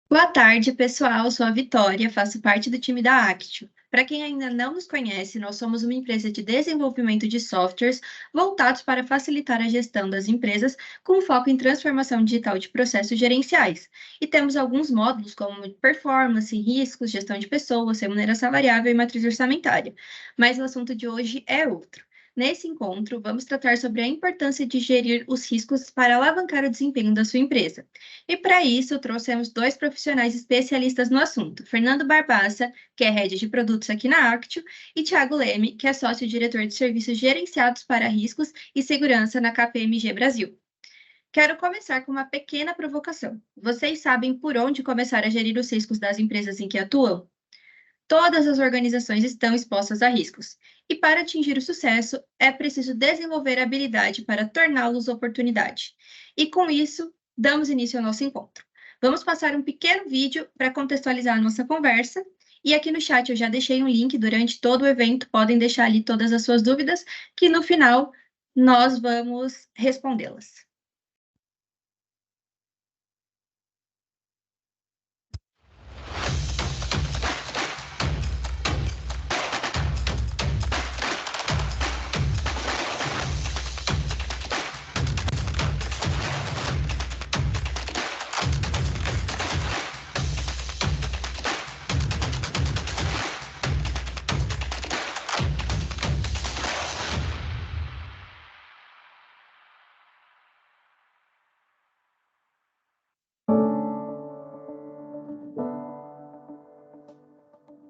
Boa tarde, pessoal. Sou a Vitória, faço parte do time da Actio. Para quem ainda não nos conhece, nós somos uma empresa de desenvolvimento de softwares voltados para facilitar a gestão das empresas, com foco em transformação digital de processos gerenciais. E temos alguns módulos como performance, riscos, gestão de pessoas, remuneração variável e matriz orçamentária. Mas o assunto de hoje é outro. Nesse encontro, vamos tratar sobre a importância de gerir os riscos para alavancar o desempenho da sua empresa. E para isso, trouxemos dois profissionais especialistas no assunto: Fernando Barbassa, que é head de produtos aqui na Actio, e Thiago Leme, que é sócio-diretor de serviços gerenciados para riscos e segurança na KPMG Brasil. Quero começar com uma pequena provocação. Vocês sabem por onde começar a gerir os riscos das empresas em que atuam? Todas as organizações estão expostas a riscos, e para atingir o sucesso, é preciso desenvolver a habilidade para torná-los oportunidade. E com isso, damos início ao nosso encontro. Vamos passar um pequeno vídeo para contextualizar a nossa conversa, e aqui no chat eu já deixei um link durante todo o evento, podem deixar ali todas as suas dúvidas, que no final nós vamos respondê-las.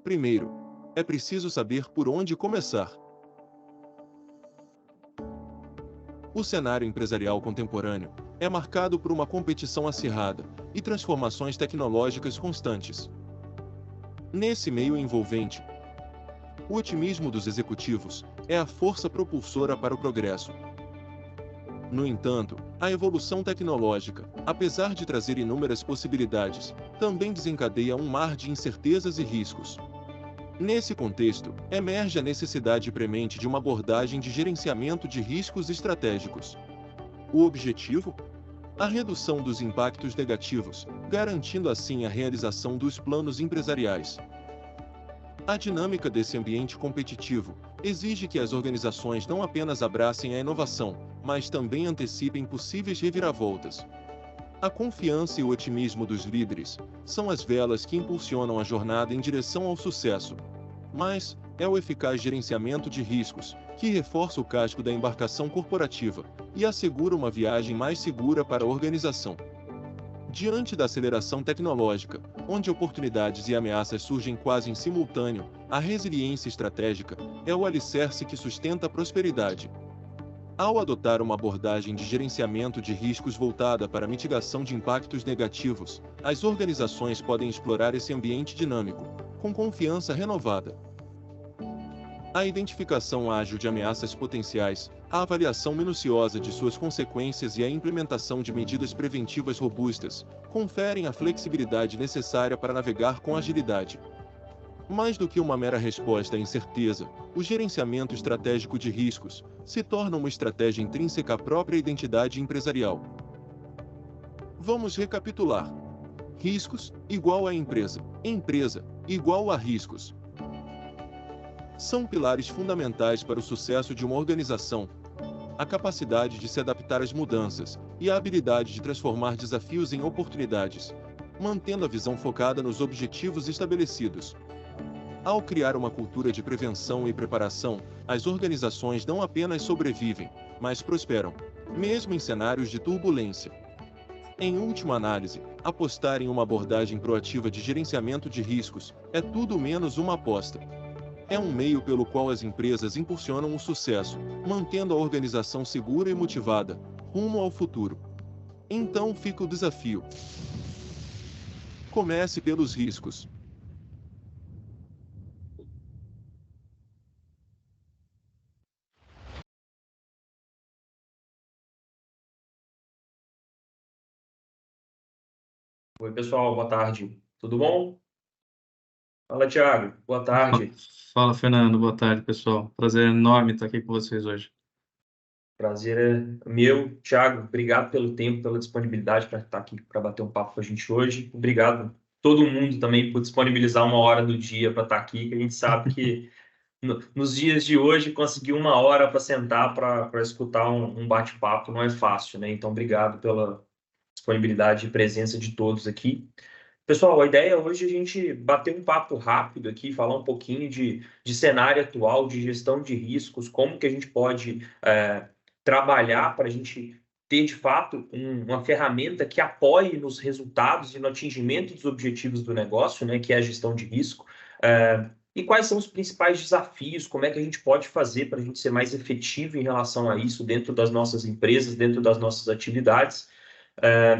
Primeiro, é preciso saber por onde começar. O cenário empresarial contemporâneo é marcado por uma competição acirrada e transformações tecnológicas constantes. Nesse meio envolvente, o otimismo dos executivos é a força propulsora para o progresso. No entanto, a evolução tecnológica, apesar de trazer inúmeras possibilidades, também desencadeia um mar de incertezas e riscos. Nesse contexto, emerge a necessidade premente de uma abordagem de gerenciamento de riscos estratégicos. O objetivo? A redução dos impactos negativos, garantindo assim a realização dos planos empresariais. A dinâmica desse ambiente competitivo exige que as organizações não apenas abracem a inovação, mas também antecipem possíveis reviravoltas. A confiança e o otimismo dos líderes são as velas que impulsionam a jornada em direção ao sucesso. Mas é o eficaz gerenciamento de riscos que reforça o casco da embarcação corporativa e assegura uma viagem mais segura para a organização. Diante da aceleração tecnológica, onde oportunidades e ameaças surgem quase em simultâneo, a resiliência estratégica é o alicerce que sustenta a prosperidade. Ao adotar uma abordagem de gerenciamento de riscos voltada para a mitigação de impactos negativos, as organizações podem explorar esse ambiente dinâmico, com confiança renovada. A identificação ágil de ameaças potenciais, a avaliação minuciosa de suas consequências e a implementação de medidas preventivas robustas conferem a flexibilidade necessária para navegar com agilidade. Mais do que uma mera resposta à incerteza, o gerenciamento estratégico de riscos se torna uma estratégia intrínseca à própria identidade empresarial. Vamos recapitular. Riscos igual a empresa igual a riscos. São pilares fundamentais para o sucesso de uma organização. A capacidade de se adaptar às mudanças e a habilidade de transformar desafios em oportunidades, mantendo a visão focada nos objetivos estabelecidos. Ao criar uma cultura de prevenção e preparação, as organizações não apenas sobrevivem, mas prosperam, mesmo em cenários de turbulência. Em última análise, apostar em uma abordagem proativa de gerenciamento de riscos é tudo menos uma aposta. É um meio pelo qual as empresas impulsionam o sucesso, mantendo a organização segura e motivada, rumo ao futuro. Então fica o desafio. Comece pelos riscos. Oi, pessoal, boa tarde. Tudo bom? Fala, Thiago. Boa tarde. Fala, Fernando. Boa tarde, pessoal. Prazer enorme estar aqui com vocês hoje. Prazer é meu. Thiago, obrigado pelo tempo, pela disponibilidade para estar aqui para bater um papo com a gente hoje. Obrigado todo mundo também por disponibilizar uma hora do dia para estar aqui, que a gente sabe que nos dias de hoje conseguir uma hora para sentar para escutar um bate-papo não é fácil, né? Então, obrigado pela disponibilidade e presença de todos aqui. Pessoal, a ideia hoje é a gente bater um papo rápido aqui, falar um pouquinho de cenário atual, de gestão de riscos, como que a gente pode trabalhar para a gente ter, de fato, uma ferramenta que apoie nos resultados e no atingimento dos objetivos do negócio, né, que é a gestão de risco. E quais são os principais desafios, como é que a gente pode fazer para a gente ser mais efetivo em relação a isso dentro das nossas empresas, dentro das nossas atividades.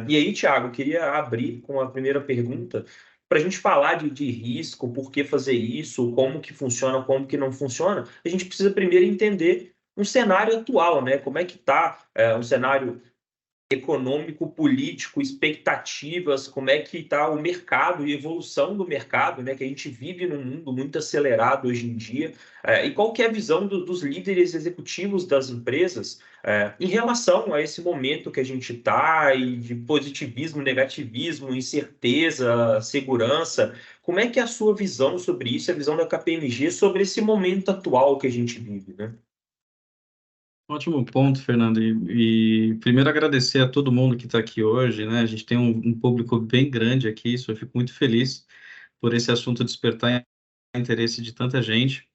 E aí, Thiago, eu queria abrir com a primeira pergunta para a gente falar de risco, por que fazer isso, como que funciona, como que não funciona. A gente precisa primeiro entender um cenário atual, né? Como é que está um cenário econômico, político, expectativas, como é que está o mercado e evolução do mercado, né? Que a gente vive num mundo muito acelerado hoje em dia. E qual que é a visão dos líderes executivos das empresas em relação a esse momento que a gente está, e de positivismo, negativismo, incerteza, segurança. Como é que é a sua visão sobre isso, a visão da KPMG sobre esse momento atual que a gente vive, né? Ótimo ponto, Fernando. E primeiro agradecer a todo mundo que está aqui hoje, né? A gente tem um público bem grande aqui, isso eu fico muito feliz por esse assunto despertar interesse de tanta gente.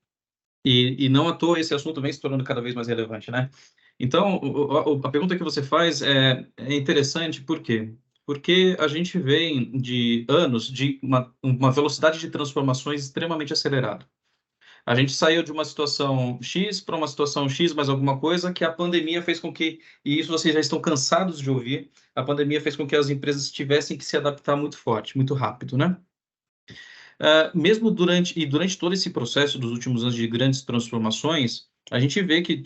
E não à toa esse assunto vem se tornando cada vez mais relevante, né? Então, a pergunta que você faz é interessante, por quê? Porque a gente vem de anos de uma velocidade de transformações extremamente acelerada. A gente saiu de uma situação X para uma situação X mais alguma coisa que a pandemia fez com que, e isso vocês já estão cansados de ouvir, a pandemia fez com que as empresas tivessem que se adaptar muito forte, muito rápido, né? Mesmo durante todo esse processo dos últimos anos de grandes transformações, a gente vê que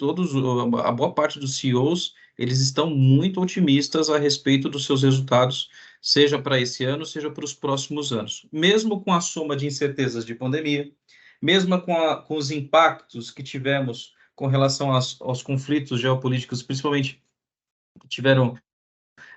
a boa parte dos CEOs, eles estão muito otimistas a respeito dos seus resultados, seja para esse ano, seja para os próximos anos. Mesmo com a soma de incertezas de pandemia, mesmo com os impactos que tivemos com relação aos conflitos geopolíticos, principalmente que tiveram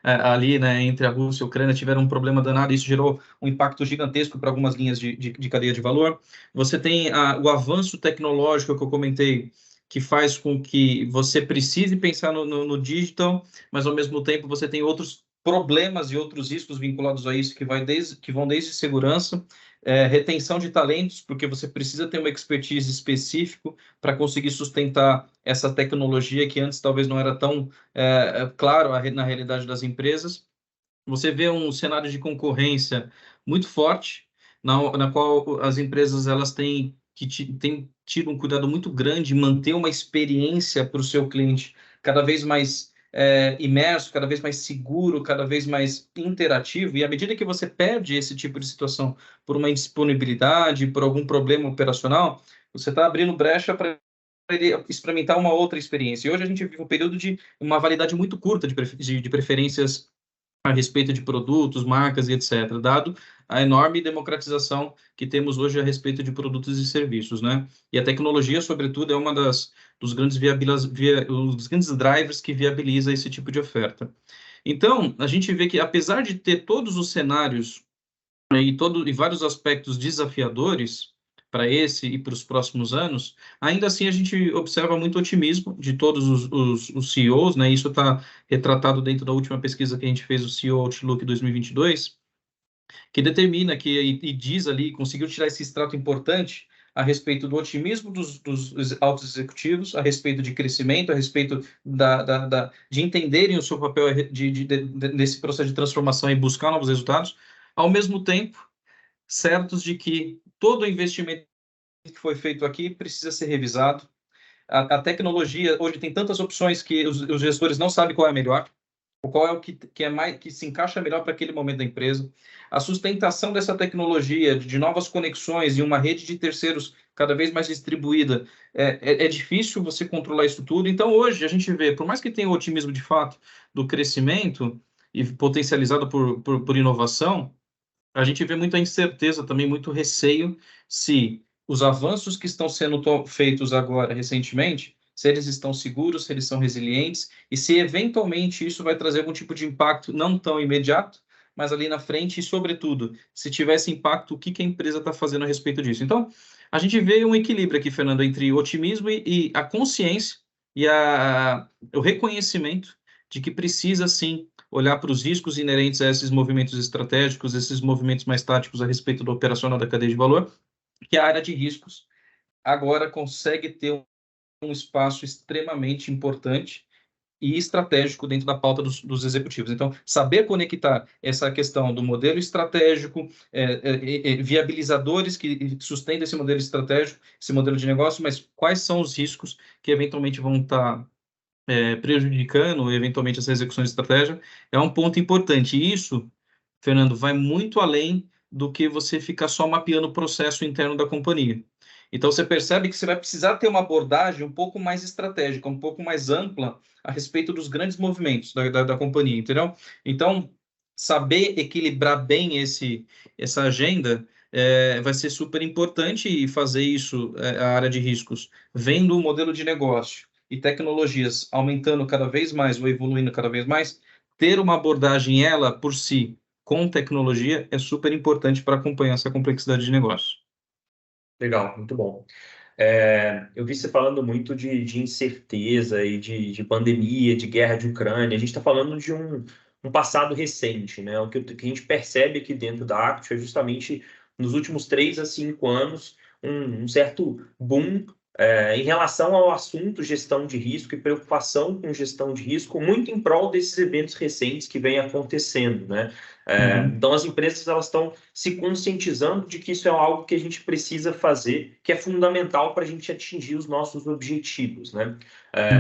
ali, né, entre a Rússia e a Ucrânia, tiveram um problema danado, isso gerou um impacto gigantesco para algumas linhas de cadeia de valor. Você tem o avanço tecnológico que eu comentei, que faz com que você precise pensar no digital, mas ao mesmo tempo você tem outros problemas e outros riscos vinculados a isso que vão desde segurança, retenção de talentos, porque você precisa ter uma expertise específica para conseguir sustentar essa tecnologia que antes talvez não era tão claro na realidade das empresas. Você vê um cenário de concorrência muito forte, na qual as empresas elas têm tido um cuidado muito grande em manter uma experiência para o seu cliente cada vez mais imerso, cada vez mais seguro, cada vez mais interativo, e à medida que você perde esse tipo de situação por uma indisponibilidade, por algum problema operacional, você está abrindo brecha para ele experimentar uma outra experiência. E hoje a gente vive um período de uma validade muito curta de preferências a respeito de produtos, marcas e etc., dado a enorme democratização que temos hoje a respeito de produtos e serviços, né? E a tecnologia, sobretudo, é uma dos grandes drivers que viabiliza esse tipo de oferta. Então, a gente vê que, apesar de ter todos os cenários e vários aspectos desafiadores para esse e para os próximos anos, ainda assim a gente observa muito otimismo de todos os CEOs, né? Isso está retratado dentro da última pesquisa que a gente fez, o CEO Outlook 2022, que determina e diz ali, conseguiu tirar esse extrato importante a respeito do otimismo dos altos executivos, a respeito de crescimento, a respeito de entenderem o seu papel nesse processo de transformação e buscar novos resultados, ao mesmo tempo certos de que todo o investimento que foi feito aqui precisa ser revisado. A tecnologia hoje tem tantas opções que os gestores não sabem qual é a melhor, ou qual é o que se encaixa melhor para aquele momento da empresa. A sustentação dessa tecnologia, de novas conexões e uma rede de terceiros cada vez mais distribuída, é difícil você controlar isso tudo. Então, hoje, a gente vê, por mais que tenha o otimismo de fato do crescimento e potencializado por inovação, a gente vê muita incerteza também, muito receio se os avanços que estão sendo feitos agora, recentemente, se eles estão seguros, se eles são resilientes, e se eventualmente isso vai trazer algum tipo de impacto não tão imediato, mas ali na frente e, sobretudo, se tivesse impacto, o que a empresa está fazendo a respeito disso. Então, a gente vê um equilíbrio aqui, Fernando, entre otimismo e a consciência e o reconhecimento de que precisa, sim, olhar para os riscos inerentes a esses movimentos estratégicos, esses movimentos mais táticos a respeito do operacional da cadeia de valor, que a área de riscos agora consegue ter um espaço extremamente importante e estratégico dentro da pauta dos executivos. Então, saber conectar essa questão do modelo estratégico, viabilizadores que sustentam esse modelo estratégico, esse modelo de negócio, mas quais são os riscos que eventualmente vão estar prejudicando, eventualmente, essa execução de estratégia, é um ponto importante. E isso, Fernando, vai muito além do que você ficar só mapeando o processo interno da companhia. Então, você percebe que você vai precisar ter uma abordagem um pouco mais estratégica, um pouco mais ampla a respeito dos grandes movimentos da companhia, entendeu? Então, saber equilibrar bem essa agenda vai ser super importante, e fazer isso, a área de riscos, vendo o modelo de negócio e tecnologias aumentando cada vez mais ou evoluindo cada vez mais, ter uma abordagem, ela por si, com tecnologia, é super importante para acompanhar essa complexidade de negócio. Legal, muito bom. Eu vi você falando muito de incerteza e de pandemia, de guerra de Ucrânia. A gente está falando de um passado recente, né? O que a gente percebe aqui dentro da Actio é justamente nos últimos 3 a 5 anos um certo boom em relação ao assunto gestão de risco e preocupação com gestão de risco, muito em prol desses eventos recentes que vêm acontecendo, né? Então, as empresas elas estão se conscientizando de que isso é algo que a gente precisa fazer, que é fundamental para a gente atingir os nossos objetivos, né?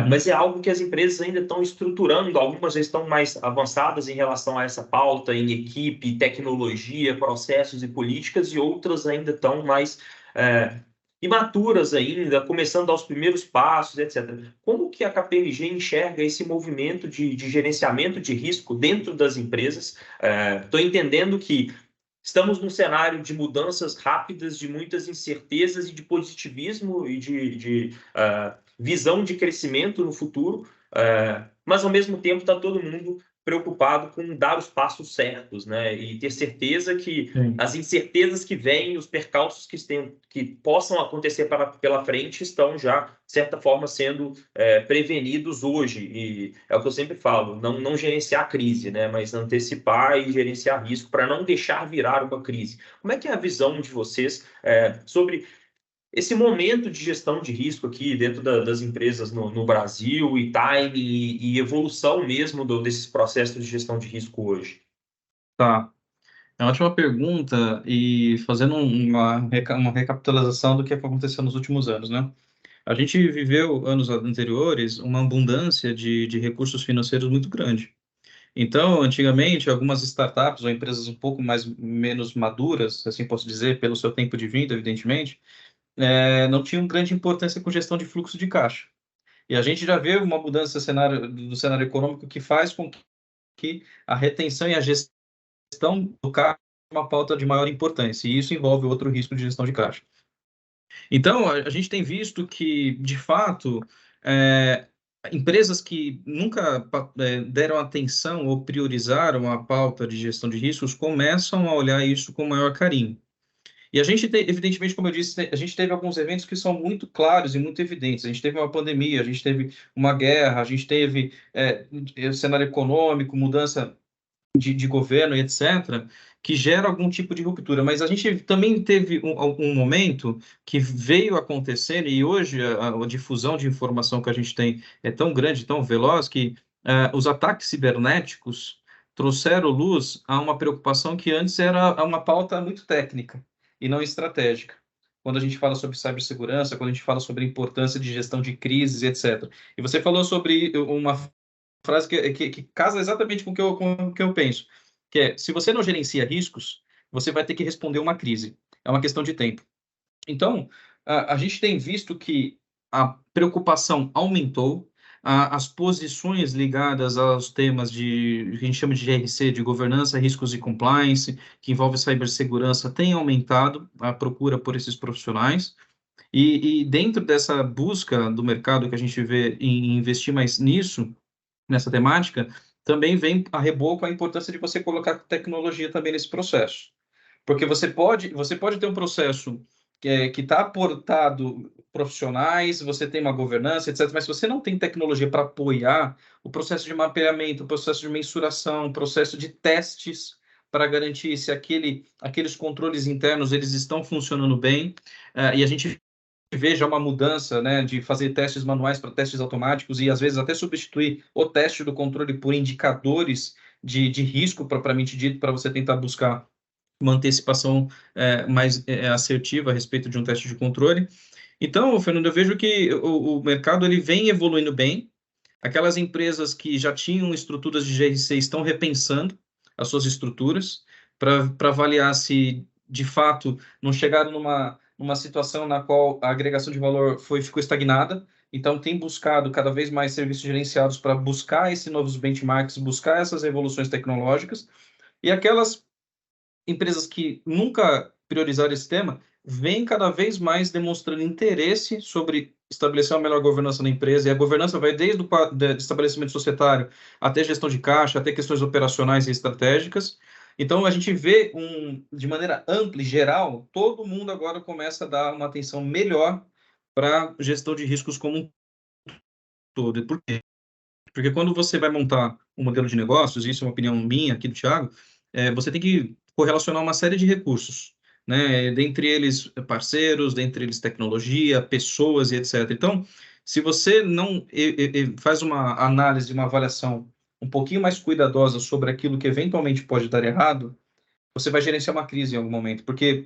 Mas é algo que as empresas ainda estão estruturando, algumas já estão mais avançadas em relação a essa pauta, em equipe, tecnologia, processos e políticas, e outras ainda estão mais imaturas ainda, começando aos primeiros passos, etc. Como que a KPMG enxerga esse movimento de gerenciamento de risco dentro das empresas? Estou entendendo que estamos num cenário de mudanças rápidas, de muitas incertezas e de positivismo e de visão de crescimento no futuro, mas ao mesmo tempo está todo mundo preocupado com dar os passos certos, né? E ter certeza que as incertezas que vêm, os percalços que possam acontecer pela frente estão já, de certa forma, sendo prevenidos hoje. E é o que eu sempre falo, não gerenciar a crise, né? Mas antecipar e gerenciar risco para não deixar virar uma crise. Como é que é a visão de vocês sobre esse momento de gestão de risco aqui dentro das empresas no Brasil, e timing e evolução mesmo desses processos de gestão de risco hoje? Tá. É uma ótima pergunta, e fazendo uma recapitulação do que aconteceu nos últimos anos, né? A gente viveu, anos anteriores, uma abundância de recursos financeiros muito grande. Então, antigamente, algumas startups ou empresas um pouco menos maduras, assim posso dizer, pelo seu tempo de vida, evidentemente, não tinham grande importância com gestão de fluxo de caixa. E a gente já vê uma mudança do cenário econômico que faz com que a retenção e a gestão do caixa é uma pauta de maior importância, e isso envolve outro risco de gestão de caixa. Então, a gente tem visto que, de fato, empresas que nunca deram atenção ou priorizaram a pauta de gestão de riscos começam a olhar isso com maior carinho. E a gente, evidentemente, como eu disse, a gente teve alguns eventos que são muito claros e muito evidentes. A gente teve uma pandemia, a gente teve uma guerra, a gente teve cenário econômico, mudança de governo e etc., que gera algum tipo de ruptura. Mas a gente também teve um momento que veio acontecendo, e hoje a difusão de informação que a gente tem é tão grande, tão veloz, que os ataques cibernéticos trouxeram luz a uma preocupação que antes era uma pauta muito técnica e não estratégica. Quando a gente fala sobre cibersegurança, quando a gente fala sobre a importância de gestão de crises, etc. E você falou sobre uma frase que casa exatamente com o que eu penso, que é: se você não gerencia riscos, você vai ter que responder uma crise. É uma questão de tempo. Então, a gente tem visto que a preocupação aumentou, as posições ligadas aos temas que a gente chama de GRC, de governança, riscos e compliance, que envolve cibersegurança, tem aumentado a procura por esses profissionais. E dentro dessa busca do mercado que a gente vê em investir mais nessa temática, também vem a reboco a importância de você colocar tecnologia também nesse processo. Porque você pode ter um processo que está aportado profissionais, você tem uma governança, etc., mas se você não tem tecnologia para apoiar o processo de mapeamento, o processo de mensuração, o processo de testes para garantir se aqueles controles internos eles estão funcionando bem, e a gente vê já uma mudança, né, de fazer testes manuais para testes automáticos e às vezes até substituir o teste do controle por indicadores de risco propriamente dito para você tentar buscar uma antecipação mais assertiva a respeito de um teste de controle. Então, Fernando, eu vejo que o mercado ele vem evoluindo bem. Aquelas empresas que já tinham estruturas de GRC estão repensando as suas estruturas para avaliar se, de fato, não chegaram numa situação na qual a agregação de valor ficou estagnada. Então, tem buscado cada vez mais serviços gerenciados para buscar esses novos benchmarks, buscar essas evoluções tecnológicas. E aquelas empresas que nunca priorizaram esse tema vêm cada vez mais demonstrando interesse sobre estabelecer uma melhor governança na empresa, e a governança vai desde o estabelecimento societário até gestão de caixa, até questões operacionais e estratégicas. Então, a gente vê, de maneira ampla e geral, todo mundo agora começa a dar uma atenção melhor para gestão de riscos como um todo. Por quê? Porque quando você vai montar um modelo de negócios, isso é uma opinião minha aqui do Thiago, você tem que correlacionar uma série de recursos, né? Dentre eles parceiros, dentre eles tecnologia, pessoas e etc. Então, se você não faz uma análise, uma avaliação um pouquinho mais cuidadosa sobre aquilo que eventualmente pode dar errado, você vai gerenciar uma crise em algum momento, porque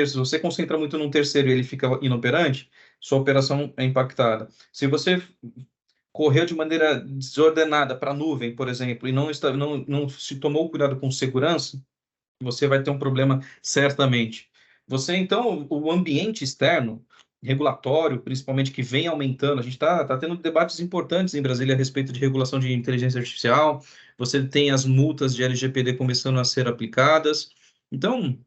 se você concentra muito num terceiro e ele fica inoperante, sua operação é impactada. Se você correu de maneira desordenada para a nuvem, por exemplo, e não se tomou cuidado com segurança, você vai ter um problema certamente. Você, então, o ambiente externo, regulatório, principalmente, que vem aumentando, a gente está tendo debates importantes em Brasília a respeito de regulação de inteligência artificial, você tem as multas de LGPD começando a ser aplicadas. Então,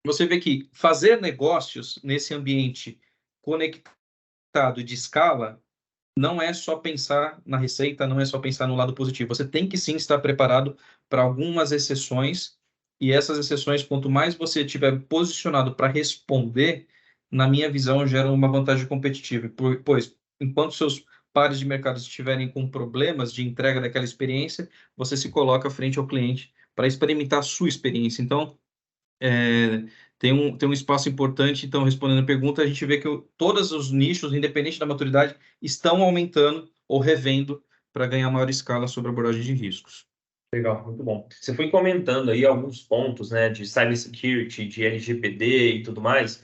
você vê que fazer negócios nesse ambiente conectado de escala não é só pensar na receita, não é só pensar no lado positivo. Você tem que sim estar preparado para algumas exceções, e essas exceções, quanto mais você tiver posicionado para responder, na minha visão, geram uma vantagem competitiva. Pois, enquanto seus pares de mercado estiverem com problemas de entrega daquela experiência, você se coloca frente ao cliente para experimentar a sua experiência. Então, tem um espaço importante. Então, respondendo a pergunta, a gente vê que todos os nichos, independente da maturidade, estão aumentando ou revendo para ganhar maior escala sobre a abordagem de riscos. Legal, muito bom. Você foi comentando aí alguns pontos, né, de cybersecurity, de LGPD e tudo mais.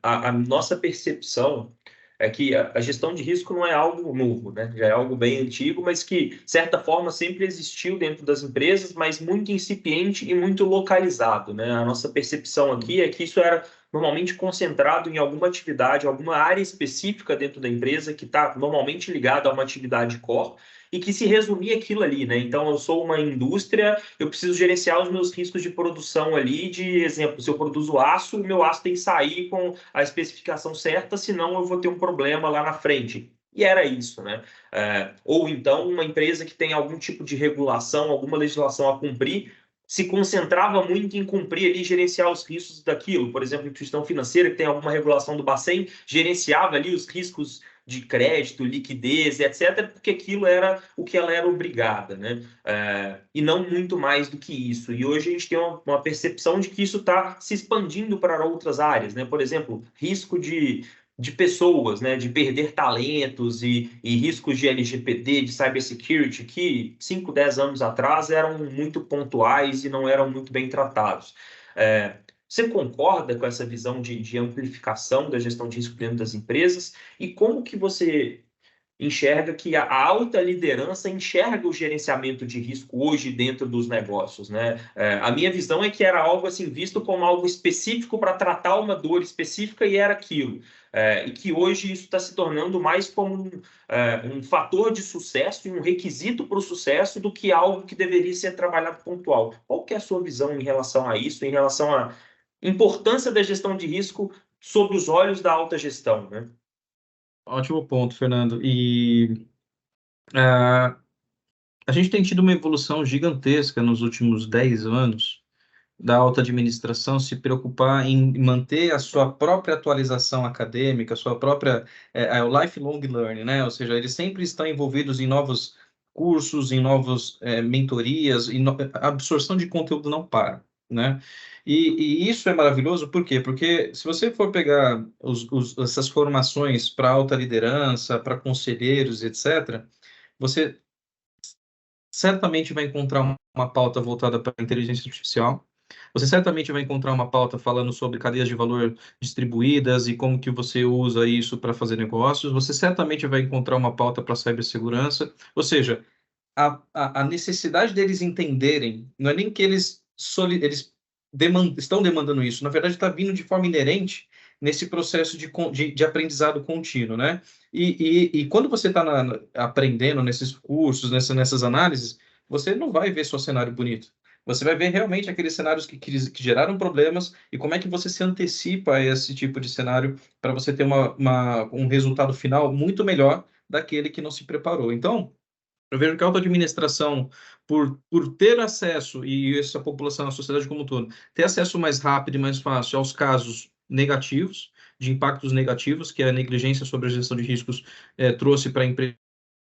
A nossa percepção é que a gestão de risco não é algo novo, né? Já é algo bem antigo, mas que, de certa forma, sempre existiu dentro das empresas, mas muito incipiente e muito localizado, né? A nossa percepção aqui é que isso era normalmente concentrado em alguma atividade, alguma área específica dentro da empresa que está normalmente ligada a uma atividade core, e que se resumia aquilo ali, né? Então, eu sou uma indústria, eu preciso gerenciar os meus riscos de produção ali, de exemplo, se eu produzo aço, o meu aço tem que sair com a especificação certa, senão eu vou ter um problema lá na frente. E era isso, né? Ou então, uma empresa que tem algum tipo de regulação, alguma legislação a cumprir, se concentrava muito em cumprir ali, gerenciar os riscos daquilo. Por exemplo, a instituição financeira que tem alguma regulação do Bacen, gerenciava ali os riscos de crédito, liquidez, etc., porque aquilo era o que ela era obrigada, né? E não muito mais do que isso. E hoje a gente tem uma percepção de que isso está se expandindo para outras áreas, né? Por exemplo, risco de pessoas, né? De perder talentos e riscos de LGPD, de cybersecurity, que 5, 10 anos atrás eram muito pontuais e não eram muito bem tratados. Você concorda com essa visão de amplificação da gestão de risco dentro das empresas? E como que você enxerga que a alta liderança enxerga o gerenciamento de risco hoje dentro dos negócios, né? A minha visão é que era algo assim visto como algo específico para tratar uma dor específica e era aquilo. E que hoje isso está se tornando mais como um fator de sucesso e um requisito para o sucesso do que algo que deveria ser trabalhado pontual. Qual que é a sua visão em relação a isso, em relação à importância da gestão de risco sob os olhos da alta gestão, né? Ótimo ponto, Fernando. E a gente tem tido uma evolução gigantesca nos últimos 10 anos da alta administração se preocupar em manter a sua própria atualização acadêmica, a sua própria o lifelong learning, né? Ou seja, eles sempre estão envolvidos em novos cursos, em novos mentorias, a absorção de conteúdo não para, né? E isso é maravilhoso, por quê? Porque se você for pegar essas formações para alta liderança, para conselheiros, etc., você certamente vai encontrar uma pauta voltada para a inteligência artificial. Você certamente vai encontrar uma pauta falando sobre cadeias de valor distribuídas e como que você usa isso para fazer negócios. Você certamente vai encontrar uma pauta para cibersegurança. Ou seja, a necessidade deles entenderem, não é nem que eles estão demandando isso, na verdade está vindo de forma inerente nesse processo de aprendizado contínuo, né? E quando você está aprendendo nesses cursos, nessas análises, você não vai ver só cenário bonito. Você vai ver realmente aqueles cenários que geraram problemas e como é que você se antecipa a esse tipo de cenário para você ter um resultado final muito melhor daquele que não se preparou. Então, eu vejo que a auto-administração, por ter acesso, e essa população, a sociedade como um todo, ter acesso mais rápido e mais fácil aos casos negativos, de impactos negativos, que a negligência sobre a gestão de riscos trouxe para a empresa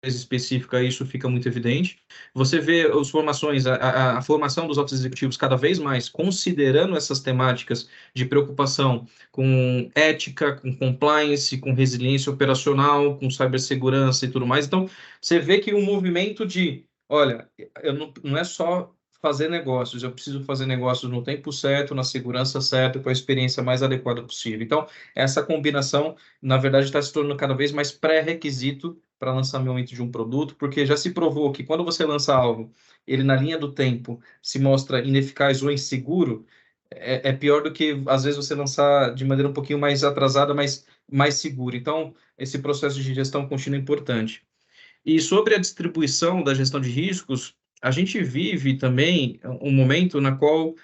específica, isso fica muito evidente. Você vê as formações, a formação dos altos executivos cada vez mais considerando essas temáticas de preocupação com ética, com compliance, com resiliência operacional, com cibersegurança e tudo mais. Então, você vê que o movimento de, olha, não é só fazer negócios, eu preciso fazer negócios no tempo certo, na segurança certa, com a experiência mais adequada possível. Então, essa combinação, na verdade, está se tornando cada vez mais pré-requisito para lançamento de um produto, porque já se provou que quando você lança algo, ele na linha do tempo se mostra ineficaz ou inseguro, é pior do que, às vezes, você lançar de maneira um pouquinho mais atrasada, mas mais segura. Então, esse processo de gestão contínua é importante. E sobre a distribuição da gestão de riscos, a gente vive também um momento na qual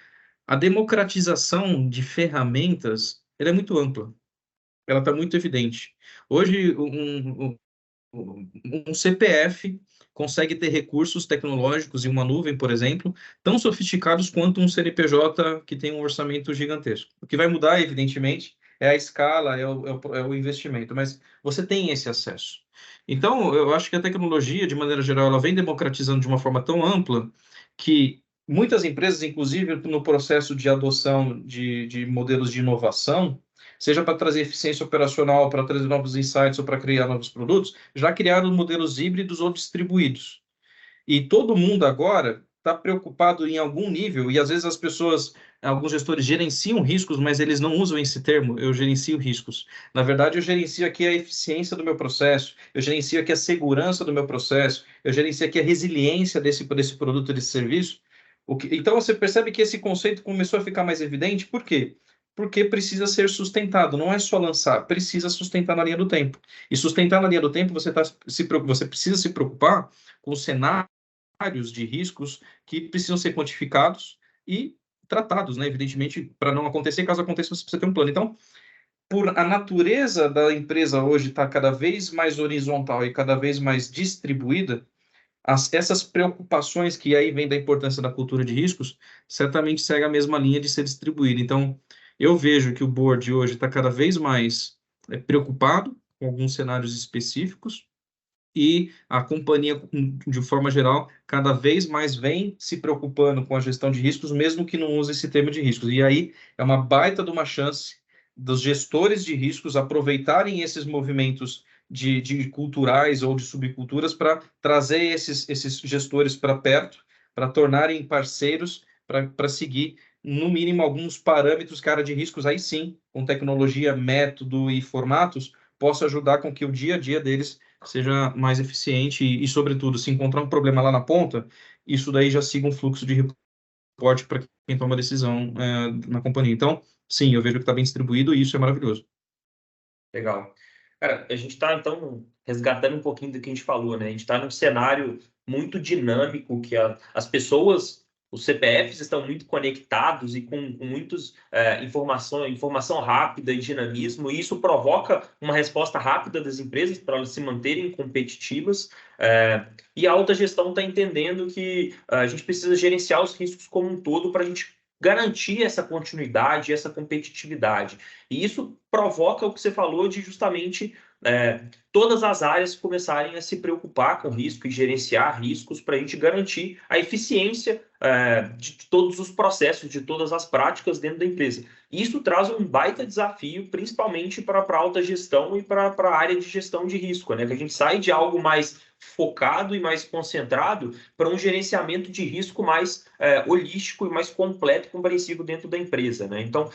a democratização de ferramentas ela é muito ampla, ela está muito evidente. Hoje, um CPF consegue ter recursos tecnológicos em uma nuvem, por exemplo, tão sofisticados quanto um CNPJ que tem um orçamento gigantesco. O que vai mudar, evidentemente, é a escala, é o investimento, mas você tem esse acesso. Então, eu acho que a tecnologia, de maneira geral, ela vem democratizando de uma forma tão ampla que muitas empresas, inclusive no processo de adoção de modelos de inovação, seja para trazer eficiência operacional, para trazer novos insights ou para criar novos produtos, já criaram modelos híbridos ou distribuídos. E todo mundo agora está preocupado em algum nível, e às vezes as pessoas, alguns gestores gerenciam riscos, mas eles não usam esse termo, eu gerencio riscos. Na verdade, eu gerencio aqui a eficiência do meu processo, eu gerencio aqui a segurança do meu processo, eu gerencio aqui a resiliência desse produto, desse serviço. Então, você percebe que esse conceito começou a ficar mais evidente, por quê? Porque precisa ser sustentado, não é só lançar, precisa sustentar na linha do tempo. E sustentar na linha do tempo, você precisa se preocupar com o cenário de riscos que precisam ser quantificados e tratados, né? Evidentemente, para não acontecer, caso aconteça, você precisa ter um plano. Então, por a natureza da empresa hoje estar cada vez mais horizontal e cada vez mais distribuída, essas preocupações que aí vem da importância da cultura de riscos, certamente segue a mesma linha de ser distribuída. Então, eu vejo que o board hoje está cada vez mais preocupado com alguns cenários específicos, e a companhia, de forma geral, cada vez mais vem se preocupando com a gestão de riscos, mesmo que não use esse termo de riscos. E aí é uma baita de uma chance dos gestores de riscos aproveitarem esses movimentos de culturais ou de subculturas para trazer esses gestores para perto, para tornarem parceiros, para seguir, no mínimo, alguns parâmetros, cara, de riscos, aí sim, com tecnologia, método e formatos, possa ajudar com que o dia a dia deles seja mais eficiente e, sobretudo, se encontrar um problema lá na ponta, isso daí já siga um fluxo de reporte para quem toma decisão na companhia. Então, sim, eu vejo que está bem distribuído e isso é maravilhoso. Legal. Cara, a gente está, então, resgatando um pouquinho do que a gente falou, né? A gente está num cenário muito dinâmico, que as pessoas Os CPFs estão muito conectados e com muitos informação rápida e dinamismo, e isso provoca uma resposta rápida das empresas para elas se manterem competitivas. E a alta gestão está entendendo que a gente precisa gerenciar os riscos como um todo para a gente garantir essa continuidade, essa competitividade. E isso provoca o que você falou de justamente todas as áreas começarem a se preocupar com risco e gerenciar riscos para a gente garantir a eficiência de todos os processos, de todas as práticas dentro da empresa. Isso traz um baita desafio, principalmente para a alta gestão e para a área de gestão de risco, né? Que a gente sai de algo mais focado e mais concentrado para um gerenciamento de risco mais holístico e mais completo e compreensivo dentro da empresa, né? Então,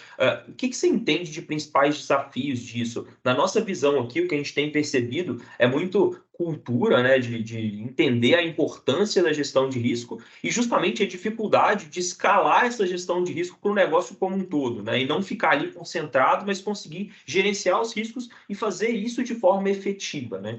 o que você entende de principais desafios disso? Na nossa visão aqui, o que a gente tem percebido é muito cultura, né, de entender a importância da gestão de risco e justamente a dificuldade de escalar essa gestão de risco para o negócio como um todo, né, e não ficar ali concentrado, mas conseguir gerenciar os riscos e fazer isso de forma efetiva, né?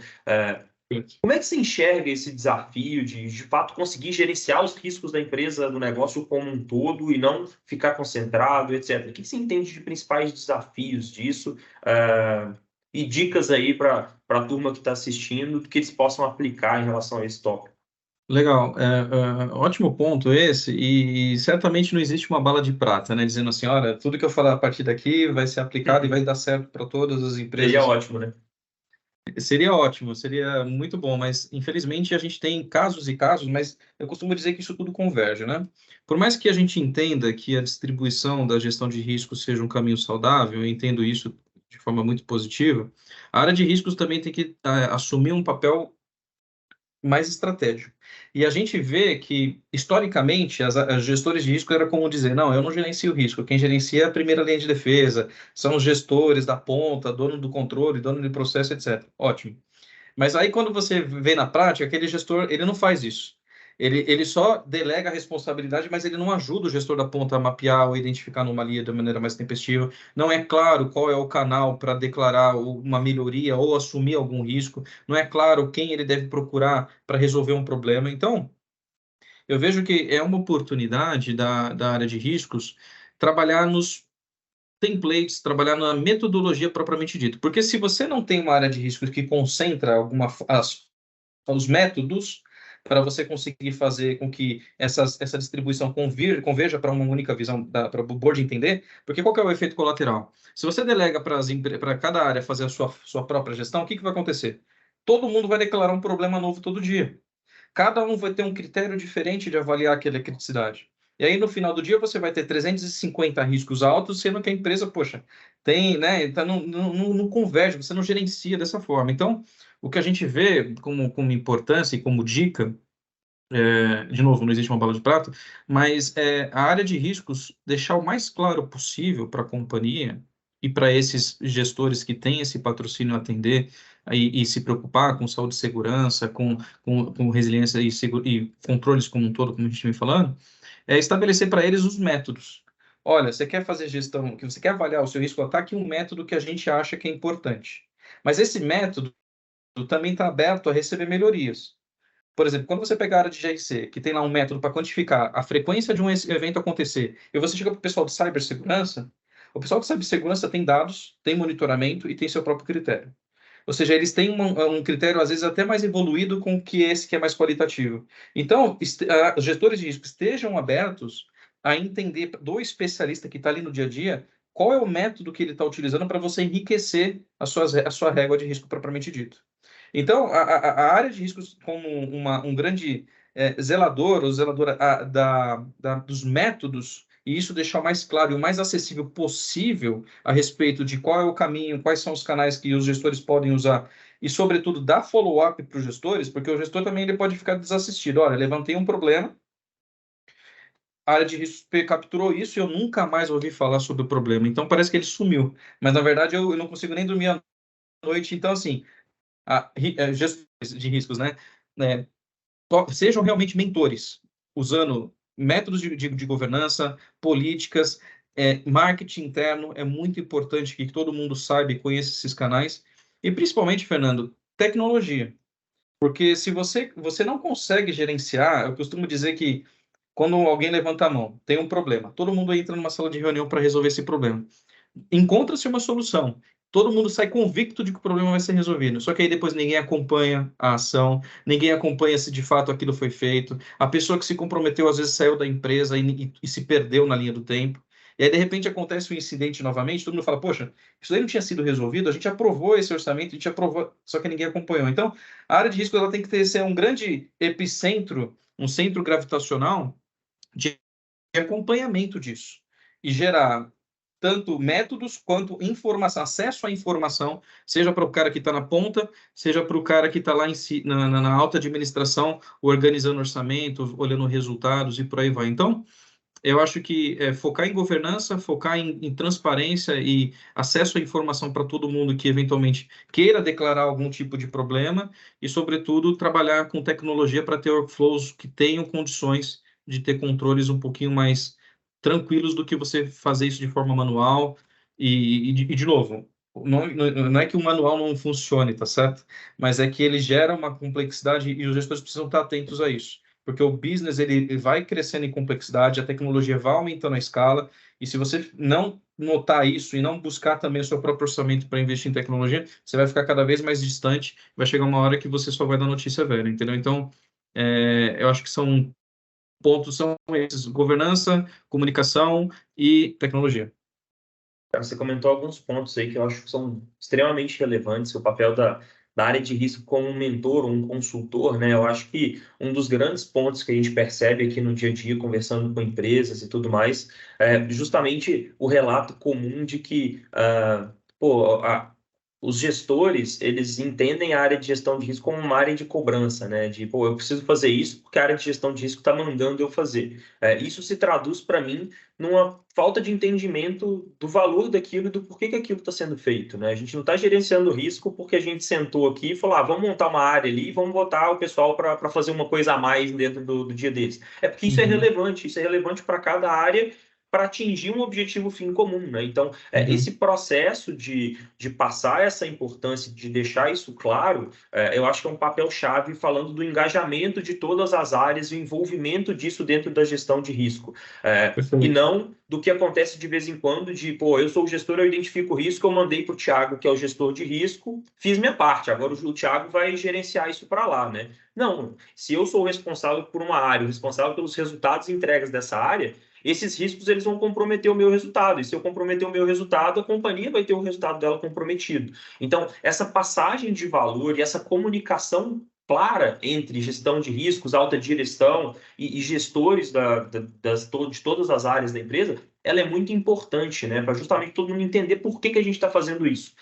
Como é que você enxerga esse desafio de fato conseguir gerenciar os riscos da empresa, do negócio como um todo e não ficar concentrado, etc. O que você entende de principais desafios disso? E dicas aí para a turma que está assistindo, que eles possam aplicar em relação a esse tópico. Legal, ótimo ponto esse, e certamente não existe uma bala de prata, né? Dizendo assim, olha, tudo que eu falar a partir daqui vai ser aplicado e vai dar certo para todas as empresas. Seria ótimo, né? Seria ótimo, seria muito bom, mas infelizmente a gente tem casos e casos, mas eu costumo dizer que isso tudo converge, né? Por mais que a gente entenda que a distribuição da gestão de riscos seja um caminho saudável, eu entendo isso de forma muito positiva, a área de riscos também tem que assumir um papel mais estratégico. E a gente vê que, historicamente, as gestores de risco era como dizer, não, eu não gerencio o risco, quem gerencia é a primeira linha de defesa, são os gestores da ponta, dono do controle, dono do processo, etc. Ótimo. Mas aí, quando você vê na prática, aquele gestor, ele não faz isso. Ele só delega a responsabilidade, mas ele não ajuda o gestor da ponta a mapear ou identificar anomalia de maneira mais tempestiva. Não é claro qual é o canal para declarar uma melhoria ou assumir algum risco. Não é claro quem ele deve procurar para resolver um problema. Então, eu vejo que é uma oportunidade da área de riscos trabalhar nos templates, trabalhar na metodologia propriamente dita. Porque se você não tem uma área de riscos que concentra os métodos para você conseguir fazer com que essa distribuição converja para uma única visão, para o board entender, porque qual que é o efeito colateral? Se você delega para cada área fazer a sua própria gestão, o que vai acontecer? Todo mundo vai declarar um problema novo todo dia. Cada um vai ter um critério diferente de avaliar aquela criticidade. E aí, no final do dia, você vai ter 350 riscos altos, sendo que a empresa, poxa, tem, né, tá, não converge, você não gerencia dessa forma. Então, o que a gente vê como importância e como dica, de novo, não existe uma bala de prata, mas a área de riscos deixar o mais claro possível para a companhia e para esses gestores que têm esse patrocínio atender e se preocupar com saúde e segurança, com resiliência e controles como um todo, como a gente vem falando, é estabelecer para eles os métodos. Olha, você quer fazer gestão, que você quer avaliar o seu risco ataque, um método que a gente acha que é importante. Mas esse método também está aberto a receber melhorias. Por exemplo, quando você pegar a área de GRC, que tem lá um método para quantificar a frequência de um evento acontecer, e você chega para o pessoal de cibersegurança, o pessoal de cibersegurança tem dados, tem monitoramento e tem seu próprio critério. Ou seja, eles têm um critério, às vezes, até mais evoluído com que esse que é mais qualitativo. Então, os gestores de risco estejam abertos a entender do especialista que está ali no dia a dia qual é o método que ele está utilizando para você enriquecer a sua régua de risco propriamente dito. Então, a área de riscos como um grande zelador ou zeladora dos métodos, e isso deixar mais claro e o mais acessível possível a respeito de qual é o caminho, quais são os canais que os gestores podem usar, e, sobretudo, dar follow-up para os gestores, porque o gestor também ele pode ficar desassistido. Olha, levantei um problema, a área de risco capturou isso e eu nunca mais ouvi falar sobre o problema. Então, parece que ele sumiu. Mas, na verdade, eu não consigo nem dormir à noite. Então, assim, gestores de riscos, né? Sejam realmente mentores, usando métodos de governança, políticas, marketing interno. É muito importante que todo mundo saiba e conheça esses canais. E, principalmente, Fernando, tecnologia. Porque se você não consegue gerenciar, eu costumo dizer que quando alguém levanta a mão, tem um problema, todo mundo entra numa sala de reunião para resolver esse problema. Encontra-se uma solução. Todo mundo sai convicto de que o problema vai ser resolvido. Só que aí depois ninguém acompanha a ação, ninguém acompanha se de fato aquilo foi feito. A pessoa que se comprometeu às vezes saiu da empresa e se perdeu na linha do tempo. E aí, de repente, acontece um incidente novamente, todo mundo fala, poxa, isso aí não tinha sido resolvido, a gente aprovou esse orçamento, a gente aprovou, só que ninguém acompanhou. Então, a área de risco ela tem que ter, ser um grande epicentro, um centro gravitacional de acompanhamento disso e gerar tanto métodos quanto informação, acesso à informação, seja para o cara que está na ponta, seja para o cara que está lá na alta administração, organizando orçamento, olhando resultados e por aí vai. Então, eu acho que focar em governança, focar em transparência e acesso à informação para todo mundo que eventualmente queira declarar algum tipo de problema e, sobretudo, trabalhar com tecnologia para ter workflows que tenham condições de ter controles um pouquinho mais tranquilos do que você fazer isso de forma manual. De novo, não é que o manual não funcione, tá certo? Mas é que ele gera uma complexidade e os gestores precisam estar atentos a isso porque o business ele vai crescendo em complexidade, a tecnologia vai aumentando a escala, e se você não notar isso e não buscar também o seu próprio orçamento para investir em tecnologia, você vai ficar cada vez mais distante, vai chegar uma hora que você só vai dar notícia velha, entendeu? Então, eu acho que são pontos, são esses, governança, comunicação e tecnologia. Você comentou alguns pontos aí que eu acho que são extremamente relevantes, o papel da área de risco como um mentor, um consultor, né? Eu acho que um dos grandes pontos que a gente percebe aqui no dia a dia, conversando com empresas e tudo mais, é justamente o relato comum de que, os gestores, eles entendem a área de gestão de risco como uma área de cobrança, né? De, pô, eu preciso fazer isso porque a área de gestão de risco está mandando eu fazer. Isso se traduz para mim numa falta de entendimento do valor daquilo e do porquê que aquilo está sendo feito, né? A gente não está gerenciando risco porque a gente sentou aqui e falou, vamos montar uma área ali e vamos botar o pessoal para fazer uma coisa a mais dentro do dia deles. É porque isso é relevante para cada área para atingir um objetivo fim comum, né? Então, esse processo de passar essa importância, de deixar isso claro, eu acho que é um papel-chave falando do engajamento de todas as áreas e o envolvimento disso dentro da gestão de risco. E não do que acontece de vez em quando de, pô, eu sou o gestor, eu identifico o risco, eu mandei para o Thiago, que é o gestor de risco, fiz minha parte, agora o Thiago vai gerenciar isso para lá, né? Não, se eu sou o responsável por uma área, o responsável pelos resultados e entregas dessa área, esses riscos eles vão comprometer o meu resultado. E se eu comprometer o meu resultado, a companhia vai ter o resultado dela comprometido. Então, essa passagem de valor e essa comunicação clara entre gestão de riscos, alta direção e gestores de todas as áreas da empresa, ela é muito importante, né? Para justamente todo mundo entender por que a gente está fazendo isso.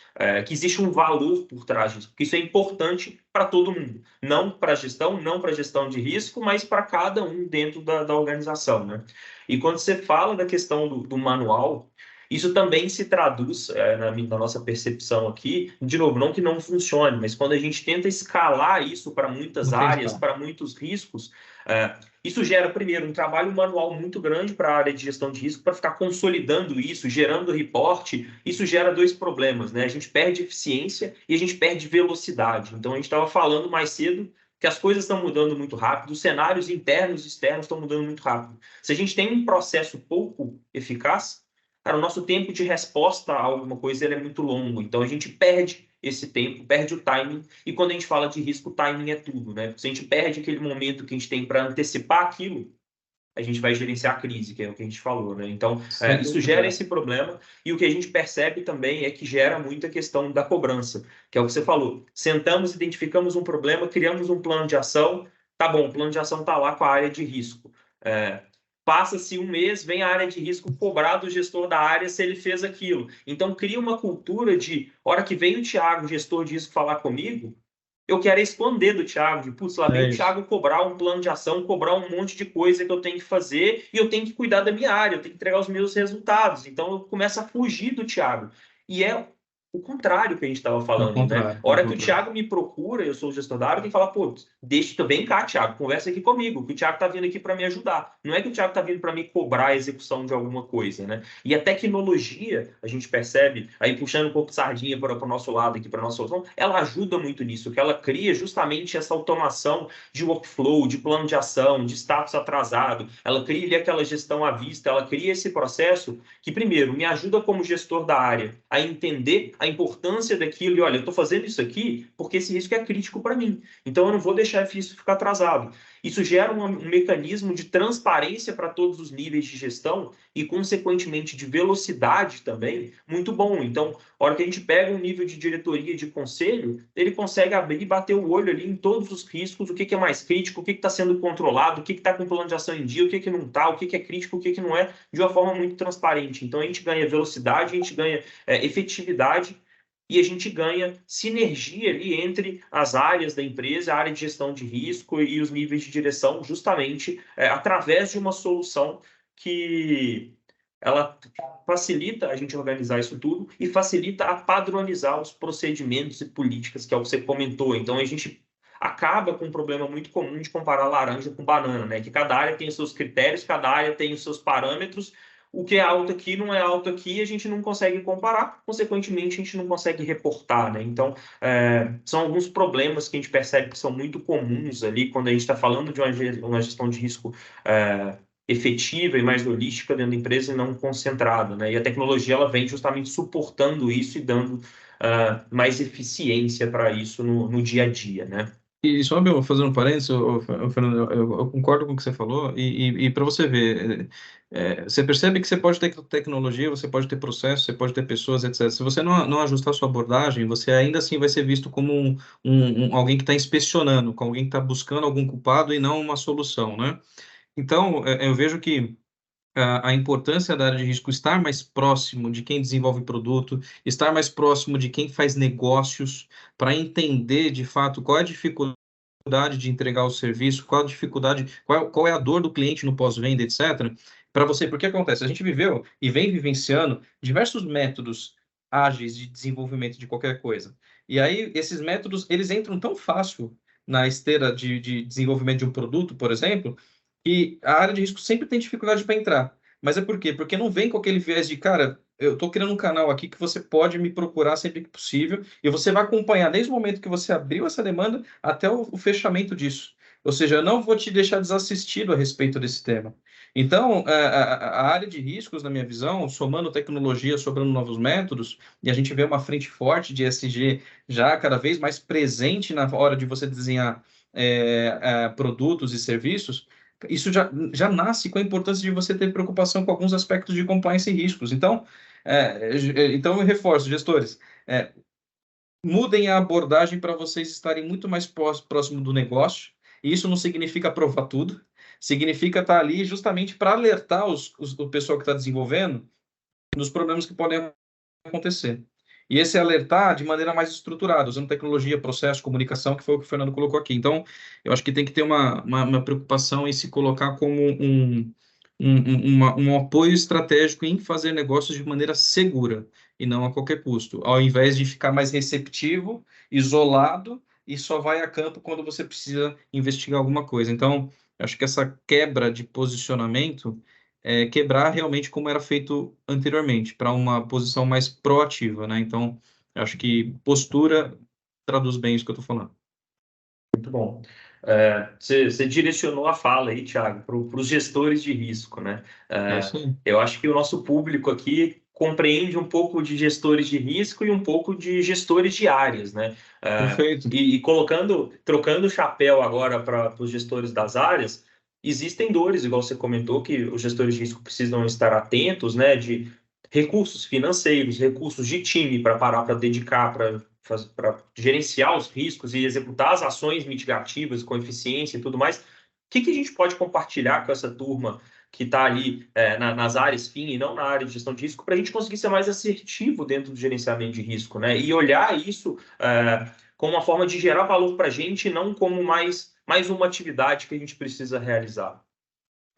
Que existe um valor por trás disso, porque isso é importante para todo mundo. Não para a gestão, não para a gestão de risco, mas para cada um dentro da organização, né? E quando você fala da questão do manual, isso também se traduz, na nossa percepção aqui, de novo, não que não funcione, mas quando a gente tenta escalar isso para muitas áreas, para muitos riscos, isso gera, primeiro, um trabalho manual muito grande para a área de gestão de risco, para ficar consolidando isso, gerando reporte. Isso gera dois problemas, né? A gente perde eficiência e a gente perde velocidade. Então, a gente estava falando mais cedo que as coisas estão mudando muito rápido, os cenários internos e externos estão mudando muito rápido. Se a gente tem um processo pouco eficaz, cara, o nosso tempo de resposta a alguma coisa ele é muito longo. Então, a gente perde esse tempo, perde o timing. E quando a gente fala de risco, o timing é tudo, né? Se a gente perde aquele momento que a gente tem para antecipar aquilo, a gente vai gerenciar a crise, que é o que a gente falou, né? Então, isso gera esse problema, e o que a gente percebe também é que gera muita questão da cobrança, que é o que você falou. Sentamos, identificamos um problema, criamos um plano de ação, tá bom, o plano de ação tá lá com a área de risco. Passa-se um mês, vem a área de risco cobrar do gestor da área se ele fez aquilo. Então, cria uma cultura de, hora que vem o Thiago, gestor de risco, falar comigo, eu quero esconder do Thiago, de, putz, lá vem o Thiago cobrar um plano de ação, cobrar um monte de coisa que eu tenho que fazer e eu tenho que cuidar da minha área, eu tenho que entregar os meus resultados. Então, eu começo a fugir do Thiago. E é o contrário que a gente estava Ao falando, né? contrário, A hora ao que o contrário. Thiago me procura, eu sou o gestor da área, eu tenho que falar, pô, deixa, vem cá, Thiago, conversa aqui comigo, que o Thiago está vindo aqui para me ajudar. Não é que o Thiago está vindo para me cobrar a execução de alguma coisa, né? E a tecnologia, a gente percebe, aí puxando um pouco de sardinha para o nosso lado aqui, para a nossa solução, ela ajuda muito nisso, que ela cria justamente essa automação de workflow, de plano de ação, de status atrasado, ela cria ali aquela gestão à vista, ela cria esse processo que, primeiro, me ajuda como gestor da área a entender a importância daquilo e, olha, eu estou fazendo isso aqui porque esse risco é crítico para mim, então eu não vou deixar isso ficar atrasado. Isso gera um mecanismo de transparência para todos os níveis de gestão e, consequentemente, de velocidade também, muito bom. Então, a hora que a gente pega um nível de diretoria e de conselho, ele consegue abrir e bater o olho ali em todos os riscos, o que é mais crítico, o que está sendo controlado, o que está com plano de ação em dia, o que não está, o que é crítico, o que não é, de uma forma muito transparente. Então, a gente ganha velocidade, a gente ganha efetividade e a gente ganha sinergia ali entre as áreas da empresa, a área de gestão de risco e os níveis de direção, justamente através de uma solução que ela facilita a gente organizar isso tudo e facilita a padronizar os procedimentos e políticas, que é o que você comentou. Então, a gente acaba com um problema muito comum de comparar laranja com banana, né? Que cada área tem os seus critérios, cada área tem os seus parâmetros, o que é alto aqui não é alto aqui, a gente não consegue comparar, consequentemente, a gente não consegue reportar, né? Então, são alguns problemas que a gente percebe que são muito comuns ali quando a gente está falando de uma gestão de risco efetiva e mais holística dentro da empresa e não concentrada, né? E a tecnologia, ela vem justamente suportando isso e dando mais eficiência para isso no dia a dia, né? E só meu, fazendo um parênteses, Fernando, eu concordo com o que você falou, e para você ver, você percebe que você pode ter tecnologia, você pode ter processo, você pode ter pessoas, etc. Se você não ajustar a sua abordagem, você ainda assim vai ser visto como alguém que está inspecionando, como alguém que está buscando algum culpado e não uma solução, né? Então, eu vejo que a importância da área de risco estar mais próximo de quem desenvolve produto, estar mais próximo de quem faz negócios, para entender de fato qual é a dificuldade de entregar o serviço, qual a dificuldade, qual é a dor do cliente no pós-venda, etc. Para você, porque acontece? A gente viveu e vem vivenciando diversos métodos ágeis de desenvolvimento de qualquer coisa. E aí, esses métodos, eles entram tão fácil na esteira de desenvolvimento de um produto, por exemplo, que a área de risco sempre tem dificuldade para entrar. Mas é por quê? Porque não vem com aquele viés de, cara, eu estou criando um canal aqui que você pode me procurar sempre que possível e você vai acompanhar desde o momento que você abriu essa demanda até o fechamento disso. Ou seja, eu não vou te deixar desassistido a respeito desse tema. Então, a área de riscos, na minha visão, somando tecnologia, sobrando novos métodos, e a gente vê uma frente forte de ESG já cada vez mais presente na hora de você desenhar produtos e serviços, isso já nasce com a importância de você ter preocupação com alguns aspectos de compliance e riscos. Então, então eu reforço, gestores, mudem a abordagem para vocês estarem muito mais próximo do negócio. E isso não significa aprovar tudo, significa estar ali justamente para alertar o pessoal que está desenvolvendo dos problemas que podem acontecer. E esse alertar de maneira mais estruturada, usando tecnologia, processo, comunicação, que foi o que o Fernando colocou aqui. Então, eu acho que tem que ter uma preocupação em se colocar como um apoio estratégico em fazer negócios de maneira segura e não a qualquer custo, ao invés de ficar mais receptivo, isolado e só vai a campo quando você precisa investigar alguma coisa. Então, eu acho que essa quebra de posicionamento quebrar realmente como era feito anteriormente, para uma posição mais proativa, né? Então, acho que postura traduz bem isso que eu estou falando. Muito bom. Você direcionou a fala aí, Thiago, para os gestores de risco, né? É isso aí. Eu acho que o nosso público aqui compreende um pouco de gestores de risco e um pouco de gestores de áreas, né? Perfeito. E trocando o chapéu agora para os gestores das áreas, existem dores, igual você comentou, que os gestores de risco precisam estar atentos, né? De recursos financeiros, recursos de time para parar, para dedicar, para gerenciar os riscos e executar as ações mitigativas com eficiência e tudo mais. O que a gente pode compartilhar com essa turma que está ali nas áreas FIM e não na área de gestão de risco, para a gente conseguir ser mais assertivo dentro do gerenciamento de risco, né? E olhar isso como uma forma de gerar valor para a gente, não como mais uma atividade que a gente precisa realizar.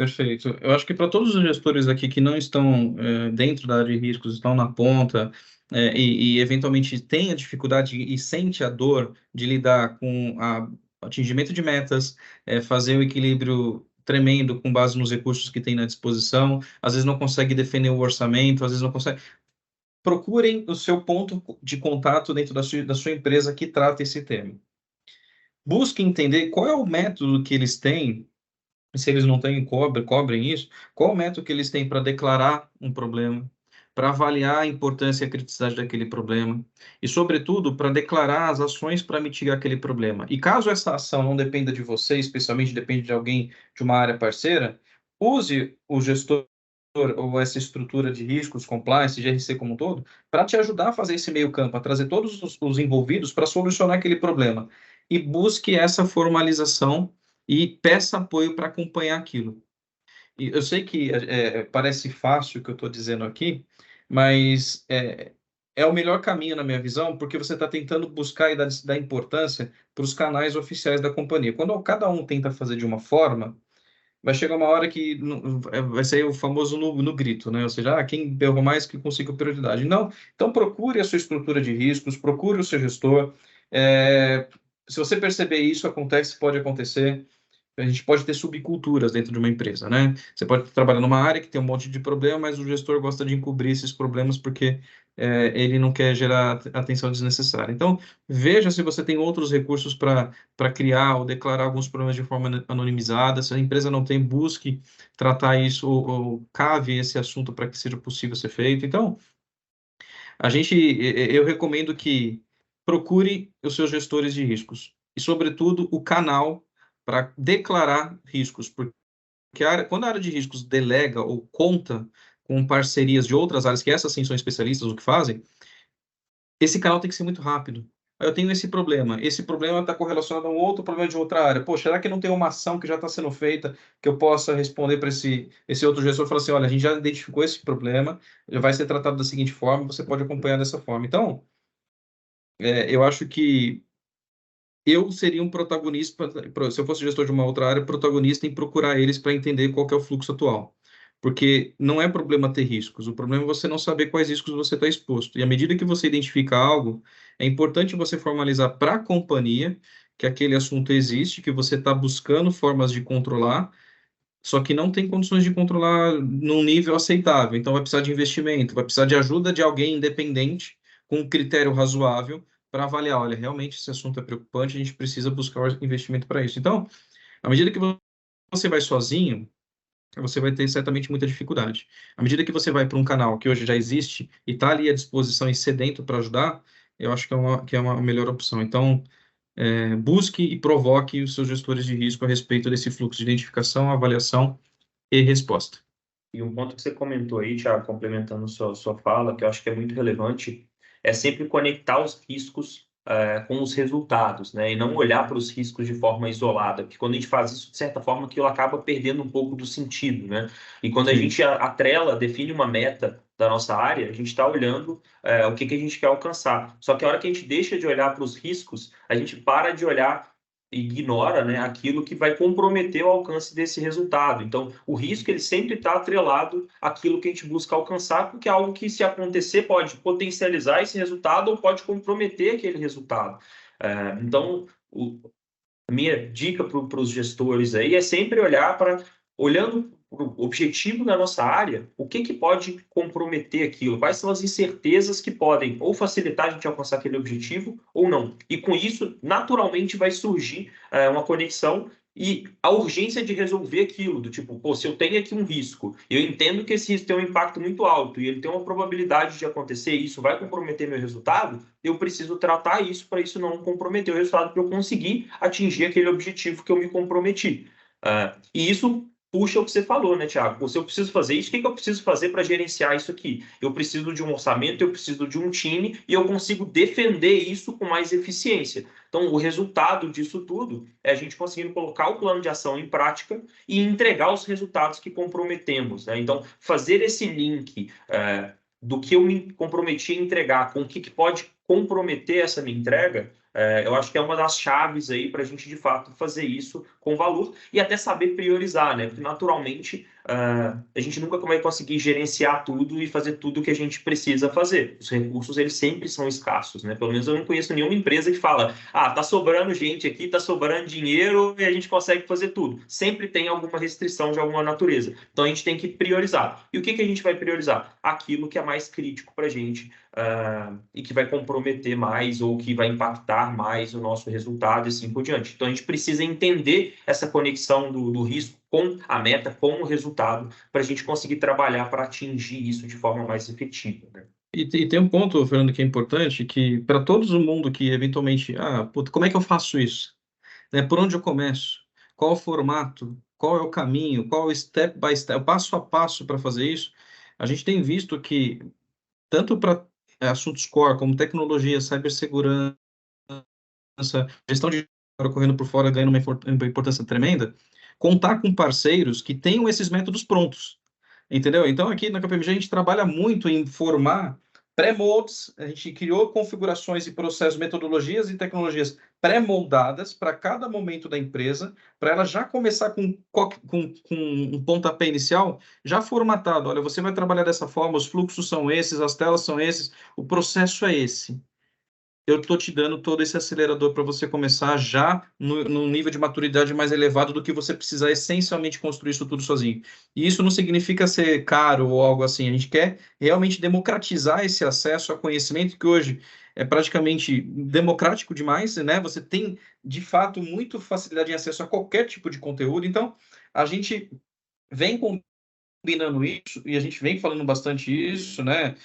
Perfeito. Eu acho que para todos os gestores aqui que não estão dentro da área de riscos, estão na ponta e eventualmente têm a dificuldade e sente a dor de lidar com o atingimento de metas, fazer o equilíbrio tremendo com base nos recursos que tem na disposição, às vezes não consegue defender o orçamento, às vezes não consegue. Procurem o seu ponto de contato dentro da sua empresa que trata esse tema. Busque entender qual é o método que eles têm. Se eles não têm, cobrem isso. Qual o método que eles têm para declarar um problema, para avaliar a importância e a criticidade daquele problema, e, sobretudo, para declarar as ações para mitigar aquele problema. E caso essa ação não dependa de você, especialmente depende de alguém de uma área parceira, use o gestor ou essa estrutura de riscos, compliance, GRC como um todo, para te ajudar a fazer esse meio campo, a trazer todos os envolvidos para solucionar aquele problema. E busque essa formalização e peça apoio para acompanhar aquilo. E eu sei que parece fácil o que eu estou dizendo aqui, mas é o melhor caminho, na minha visão, porque você está tentando buscar e dar importância para os canais oficiais da companhia. Quando cada um tenta fazer de uma forma, vai chegar uma hora que vai ser o famoso no grito, né? Ou seja, quem berrou mais que consiga prioridade. Não, então procure a sua estrutura de riscos, procure o seu gestor. Se você perceber isso, pode acontecer. A gente pode ter subculturas dentro de uma empresa, né? Você pode trabalhar numa área que tem um monte de problema, mas o gestor gosta de encobrir esses problemas porque ele não quer gerar atenção desnecessária. Então, veja se você tem outros recursos para criar ou declarar alguns problemas de forma anonimizada. Se a empresa não tem, busque tratar isso ou cave esse assunto para que seja possível ser feito. Então, eu recomendo que procure os seus gestores de riscos e, sobretudo, o canal para declarar riscos, porque quando a área de riscos delega ou conta com parcerias de outras áreas, que essas sim são especialistas no que fazem, esse canal tem que ser muito rápido. Eu tenho esse problema está correlacionado a um outro problema de outra área. Poxa, será que não tem uma ação que já está sendo feita que eu possa responder para esse outro gestor e falar assim, olha, a gente já identificou esse problema, já vai ser tratado da seguinte forma, você pode acompanhar dessa forma. Então, eu acho que eu seria um protagonista, se eu fosse gestor de uma outra área, protagonista em procurar eles para entender qual que é o fluxo atual. Porque não é problema ter riscos, o problema é você não saber quais riscos você está exposto. E à medida que você identifica algo, é importante você formalizar para a companhia que aquele assunto existe, que você está buscando formas de controlar, só que não tem condições de controlar num nível aceitável. Então, vai precisar de investimento, vai precisar de ajuda de alguém independente, com um critério razoável, para avaliar, olha, realmente esse assunto é preocupante, a gente precisa buscar investimento para isso. Então, à medida que você vai sozinho, você vai ter certamente muita dificuldade. À medida que você vai para um canal que hoje já existe e está ali à disposição e sedento para ajudar, eu acho que é uma melhor opção. Então, busque e provoque os seus gestores de risco a respeito desse fluxo de identificação, avaliação e resposta. E um ponto que você comentou aí, Thiago, complementando sua fala, que eu acho que é muito relevante, é sempre conectar os riscos com os resultados, né? E não olhar para os riscos de forma isolada, porque quando a gente faz isso, de certa forma, aquilo acaba perdendo um pouco do sentido, né? E quando a gente atrela, define uma meta da nossa área, a gente está olhando o que a gente quer alcançar. Só que a hora que a gente deixa de olhar para os riscos, a gente para de olhar ignora, né, aquilo que vai comprometer o alcance desse resultado. Então, o risco ele sempre está atrelado àquilo que a gente busca alcançar, porque é algo que, se acontecer, pode potencializar esse resultado ou pode comprometer aquele resultado. Então, a minha dica para os gestores aí é sempre olhar olhando para o objetivo da nossa área, o que pode comprometer aquilo, quais são as incertezas que podem ou facilitar a gente alcançar aquele objetivo ou não. E com isso, naturalmente, vai surgir uma conexão e a urgência de resolver aquilo, do tipo, pô, se eu tenho aqui um risco, eu entendo que esse risco tem um impacto muito alto e ele tem uma probabilidade de acontecer e isso vai comprometer meu resultado, eu preciso tratar isso para isso não comprometer o resultado, para eu conseguir atingir aquele objetivo que eu me comprometi. E isso puxa o que você falou, né, Thiago? Se eu preciso fazer isso, o que eu preciso fazer para gerenciar isso aqui? Eu preciso de um orçamento, eu preciso de um time e eu consigo defender isso com mais eficiência. Então, o resultado disso tudo é a gente conseguindo colocar o plano de ação em prática e entregar os resultados que comprometemos, né? Então, fazer esse link do que eu me comprometi a entregar com o que pode comprometer essa minha entrega, eu acho que é uma das chaves aí para a gente, de fato, fazer isso com valor e até saber priorizar, né? Porque, naturalmente, a gente nunca vai conseguir gerenciar tudo e fazer tudo o que a gente precisa fazer. Os recursos, eles sempre são escassos, né? Pelo menos eu não conheço nenhuma empresa que fala, tá sobrando gente aqui, tá sobrando dinheiro e a gente consegue fazer tudo. Sempre tem alguma restrição de alguma natureza. Então, a gente tem que priorizar. E o que a gente vai priorizar? Aquilo que é mais crítico para a gente, e que vai comprometer mais ou que vai impactar mais o nosso resultado e assim por diante. Então, a gente precisa entender essa conexão do risco com a meta, com o resultado, para a gente conseguir trabalhar para atingir isso de forma mais efetiva, né? E tem um ponto, Fernando, que é importante, que para todo o mundo que eventualmente, puta, como é que eu faço isso? Né? Por onde eu começo? Qual o formato? Qual é o caminho? Qual é o step by step, o passo a passo para fazer isso? A gente tem visto que, tanto para assuntos core, como tecnologia, cibersegurança, gestão de correndo por fora, ganhando uma importância tremenda, contar com parceiros que tenham esses métodos prontos. Entendeu? Então, aqui na KPMG, a gente trabalha muito em formar pré-moldes, a gente criou configurações e processos, metodologias e tecnologias pré-moldadas para cada momento da empresa, para ela já começar com um pontapé inicial já formatado. Olha, você vai trabalhar dessa forma, os fluxos são esses, as telas são esses, o processo é esse. Eu estou te dando todo esse acelerador para você começar já no nível de maturidade mais elevado do que você precisar essencialmente construir isso tudo sozinho. E isso não significa ser caro ou algo assim. A gente quer realmente democratizar esse acesso a conhecimento que hoje é praticamente democrático demais, né? Você tem, de fato, muito facilidade em acesso a qualquer tipo de conteúdo. Então, a gente vem combinando isso, e a gente vem falando bastante isso, né?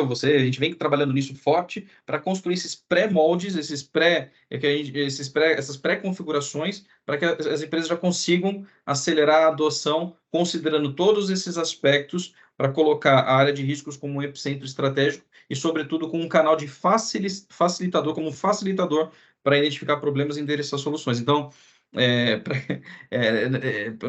Você, a gente vem trabalhando nisso forte para construir esses pré-moldes, essas pré-configurações, para que as empresas já consigam acelerar a adoção, considerando todos esses aspectos, para colocar a área de riscos como um epicentro estratégico e, sobretudo, com um canal de facilitador, como um facilitador para identificar problemas e endereçar soluções. Então,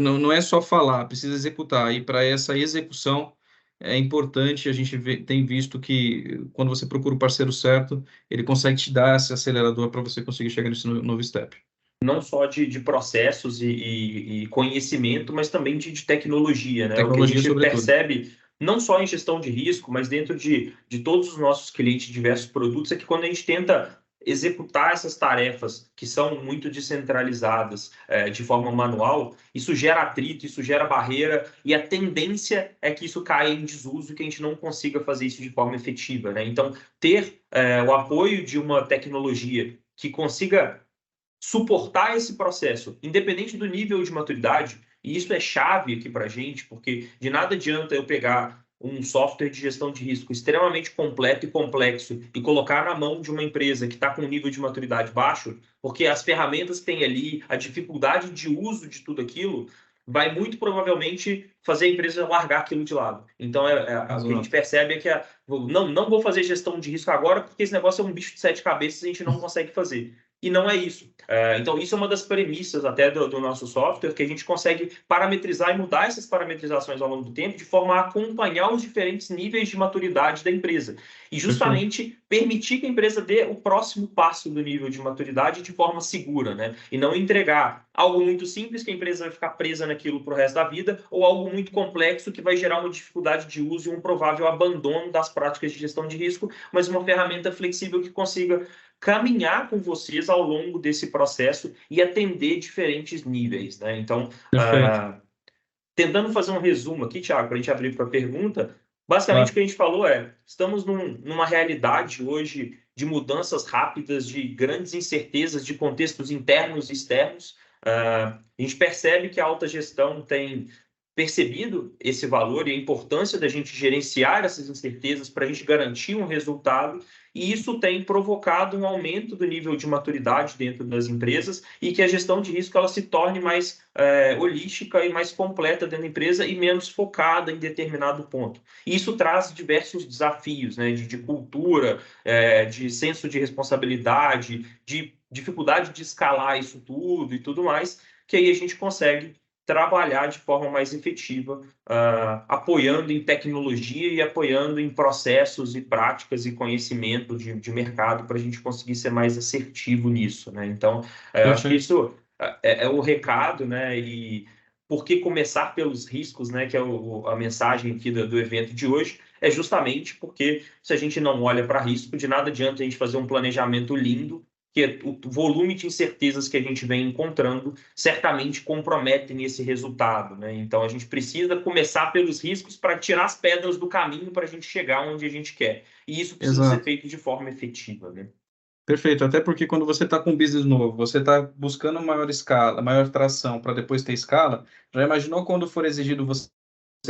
não é só falar, precisa executar. E para essa execução é importante, a gente tem visto que quando você procura o parceiro certo, ele consegue te dar esse acelerador para você conseguir chegar nesse novo step. Não só de processos e conhecimento, mas também de tecnologia, né? Tecnologia, o que a gente sobretudo. percebe, não só em gestão de risco, mas dentro de todos os nossos clientes de diversos produtos, é que quando a gente tenta executar essas tarefas que são muito descentralizadas de forma manual, isso gera atrito, isso gera barreira, e a tendência é que isso caia em desuso e que a gente não consiga fazer isso de forma efetiva, né? Então, ter o apoio de uma tecnologia que consiga suportar esse processo, independente do nível de maturidade, e isso é chave aqui para a gente, porque de nada adianta eu pegar um software de gestão de risco extremamente completo e complexo e colocar na mão de uma empresa que está com um nível de maturidade baixo, porque as ferramentas que tem ali, a dificuldade de uso de tudo aquilo, vai muito provavelmente fazer a empresa largar aquilo de lado. Então, o que a gente percebe é que não vou fazer gestão de risco agora, porque esse negócio é um bicho de 7 cabeças e a gente não consegue fazer. E não é isso. Então, isso é uma das premissas até do nosso software, que a gente consegue parametrizar e mudar essas parametrizações ao longo do tempo, de forma a acompanhar os diferentes níveis de maturidade da empresa. E justamente permitir que a empresa dê o próximo passo do nível de maturidade de forma segura, né? E não entregar algo muito simples que a empresa vai ficar presa naquilo para o resto da vida, ou algo muito complexo que vai gerar uma dificuldade de uso e um provável abandono das práticas de gestão de risco, mas uma ferramenta flexível que consiga caminhar com vocês ao longo desse processo e atender diferentes níveis, né? Então, tentando fazer um resumo aqui, Thiago, para a gente abrir para a pergunta, basicamente o que a gente falou estamos numa realidade hoje de mudanças rápidas, de grandes incertezas, de contextos internos e externos. A gente percebe que a alta gestão tem percebido esse valor e a importância da gente gerenciar essas incertezas para a gente garantir um resultado, e isso tem provocado um aumento do nível de maturidade dentro das empresas e que a gestão de risco ela se torne mais holística e mais completa dentro da empresa e menos focada em determinado ponto. E isso traz diversos desafios, né, de cultura, de senso de responsabilidade, de dificuldade de escalar isso tudo e tudo mais, que aí a gente consegue trabalhar de forma mais efetiva, apoiando em tecnologia e apoiando em processos e práticas e conhecimento de mercado para a gente conseguir ser mais assertivo nisso, né? Então, eu acho que isso é o recado, né? E por que começar pelos riscos, né? Que é a mensagem aqui do evento de hoje, é justamente porque se a gente não olha para risco, de nada adianta a gente fazer um planejamento lindo, que o volume de incertezas que a gente vem encontrando certamente comprometem esse resultado, né? Então a gente precisa começar pelos riscos para tirar as pedras do caminho para a gente chegar onde a gente quer. E isso precisa ser Exato. feito de forma efetiva, né? Perfeito, até porque quando você está com um business novo, você está buscando maior escala, maior tração para depois ter escala, já imaginou quando for exigido você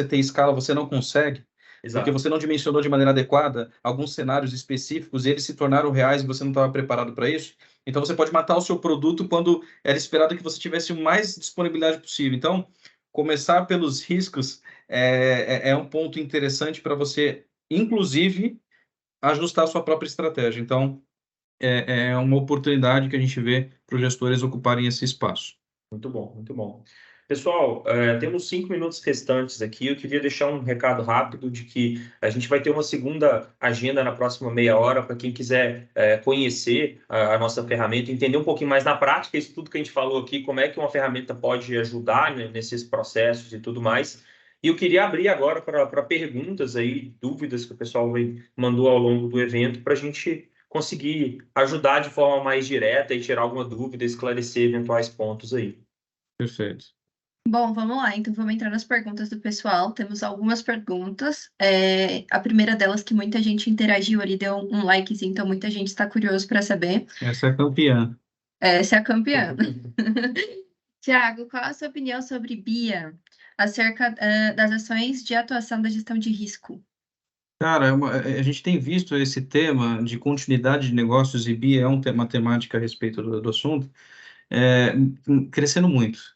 ter escala, você não consegue? Porque Exato. você não dimensionou de maneira adequada alguns cenários específicos e eles se tornaram reais e você não estava preparado para isso. Então você pode matar o seu produto quando era esperado que você tivesse o mais disponibilidade possível. Então, começar pelos riscos é um ponto interessante para você, inclusive, ajustar a sua própria estratégia. Então, é uma oportunidade que a gente vê para os gestores ocuparem esse espaço. Muito bom, muito bom. Pessoal, temos 5 minutos restantes aqui. Eu queria deixar um recado rápido de que a gente vai ter uma segunda agenda na próxima meia hora para quem quiser conhecer a nossa ferramenta, entender um pouquinho mais na prática isso tudo que a gente falou aqui, como é que uma ferramenta pode ajudar, né, nesses processos e tudo mais. E eu queria abrir agora para perguntas aí, dúvidas que o pessoal mandou ao longo do evento para a gente conseguir ajudar de forma mais direta e tirar alguma dúvida, esclarecer eventuais pontos aí. Perfeito. Bom, vamos lá. Então, vamos entrar nas perguntas do pessoal. Temos algumas perguntas. A primeira delas, que muita gente interagiu ali, deu um likezinho, então muita gente está curioso para saber. Essa é a campeã. Essa é a campeã. Tiago, qual a sua opinião sobre BIA, acerca das ações de atuação da gestão de risco? Cara, a gente tem visto esse tema de continuidade de negócios e BI é uma temática a respeito do assunto, crescendo muito.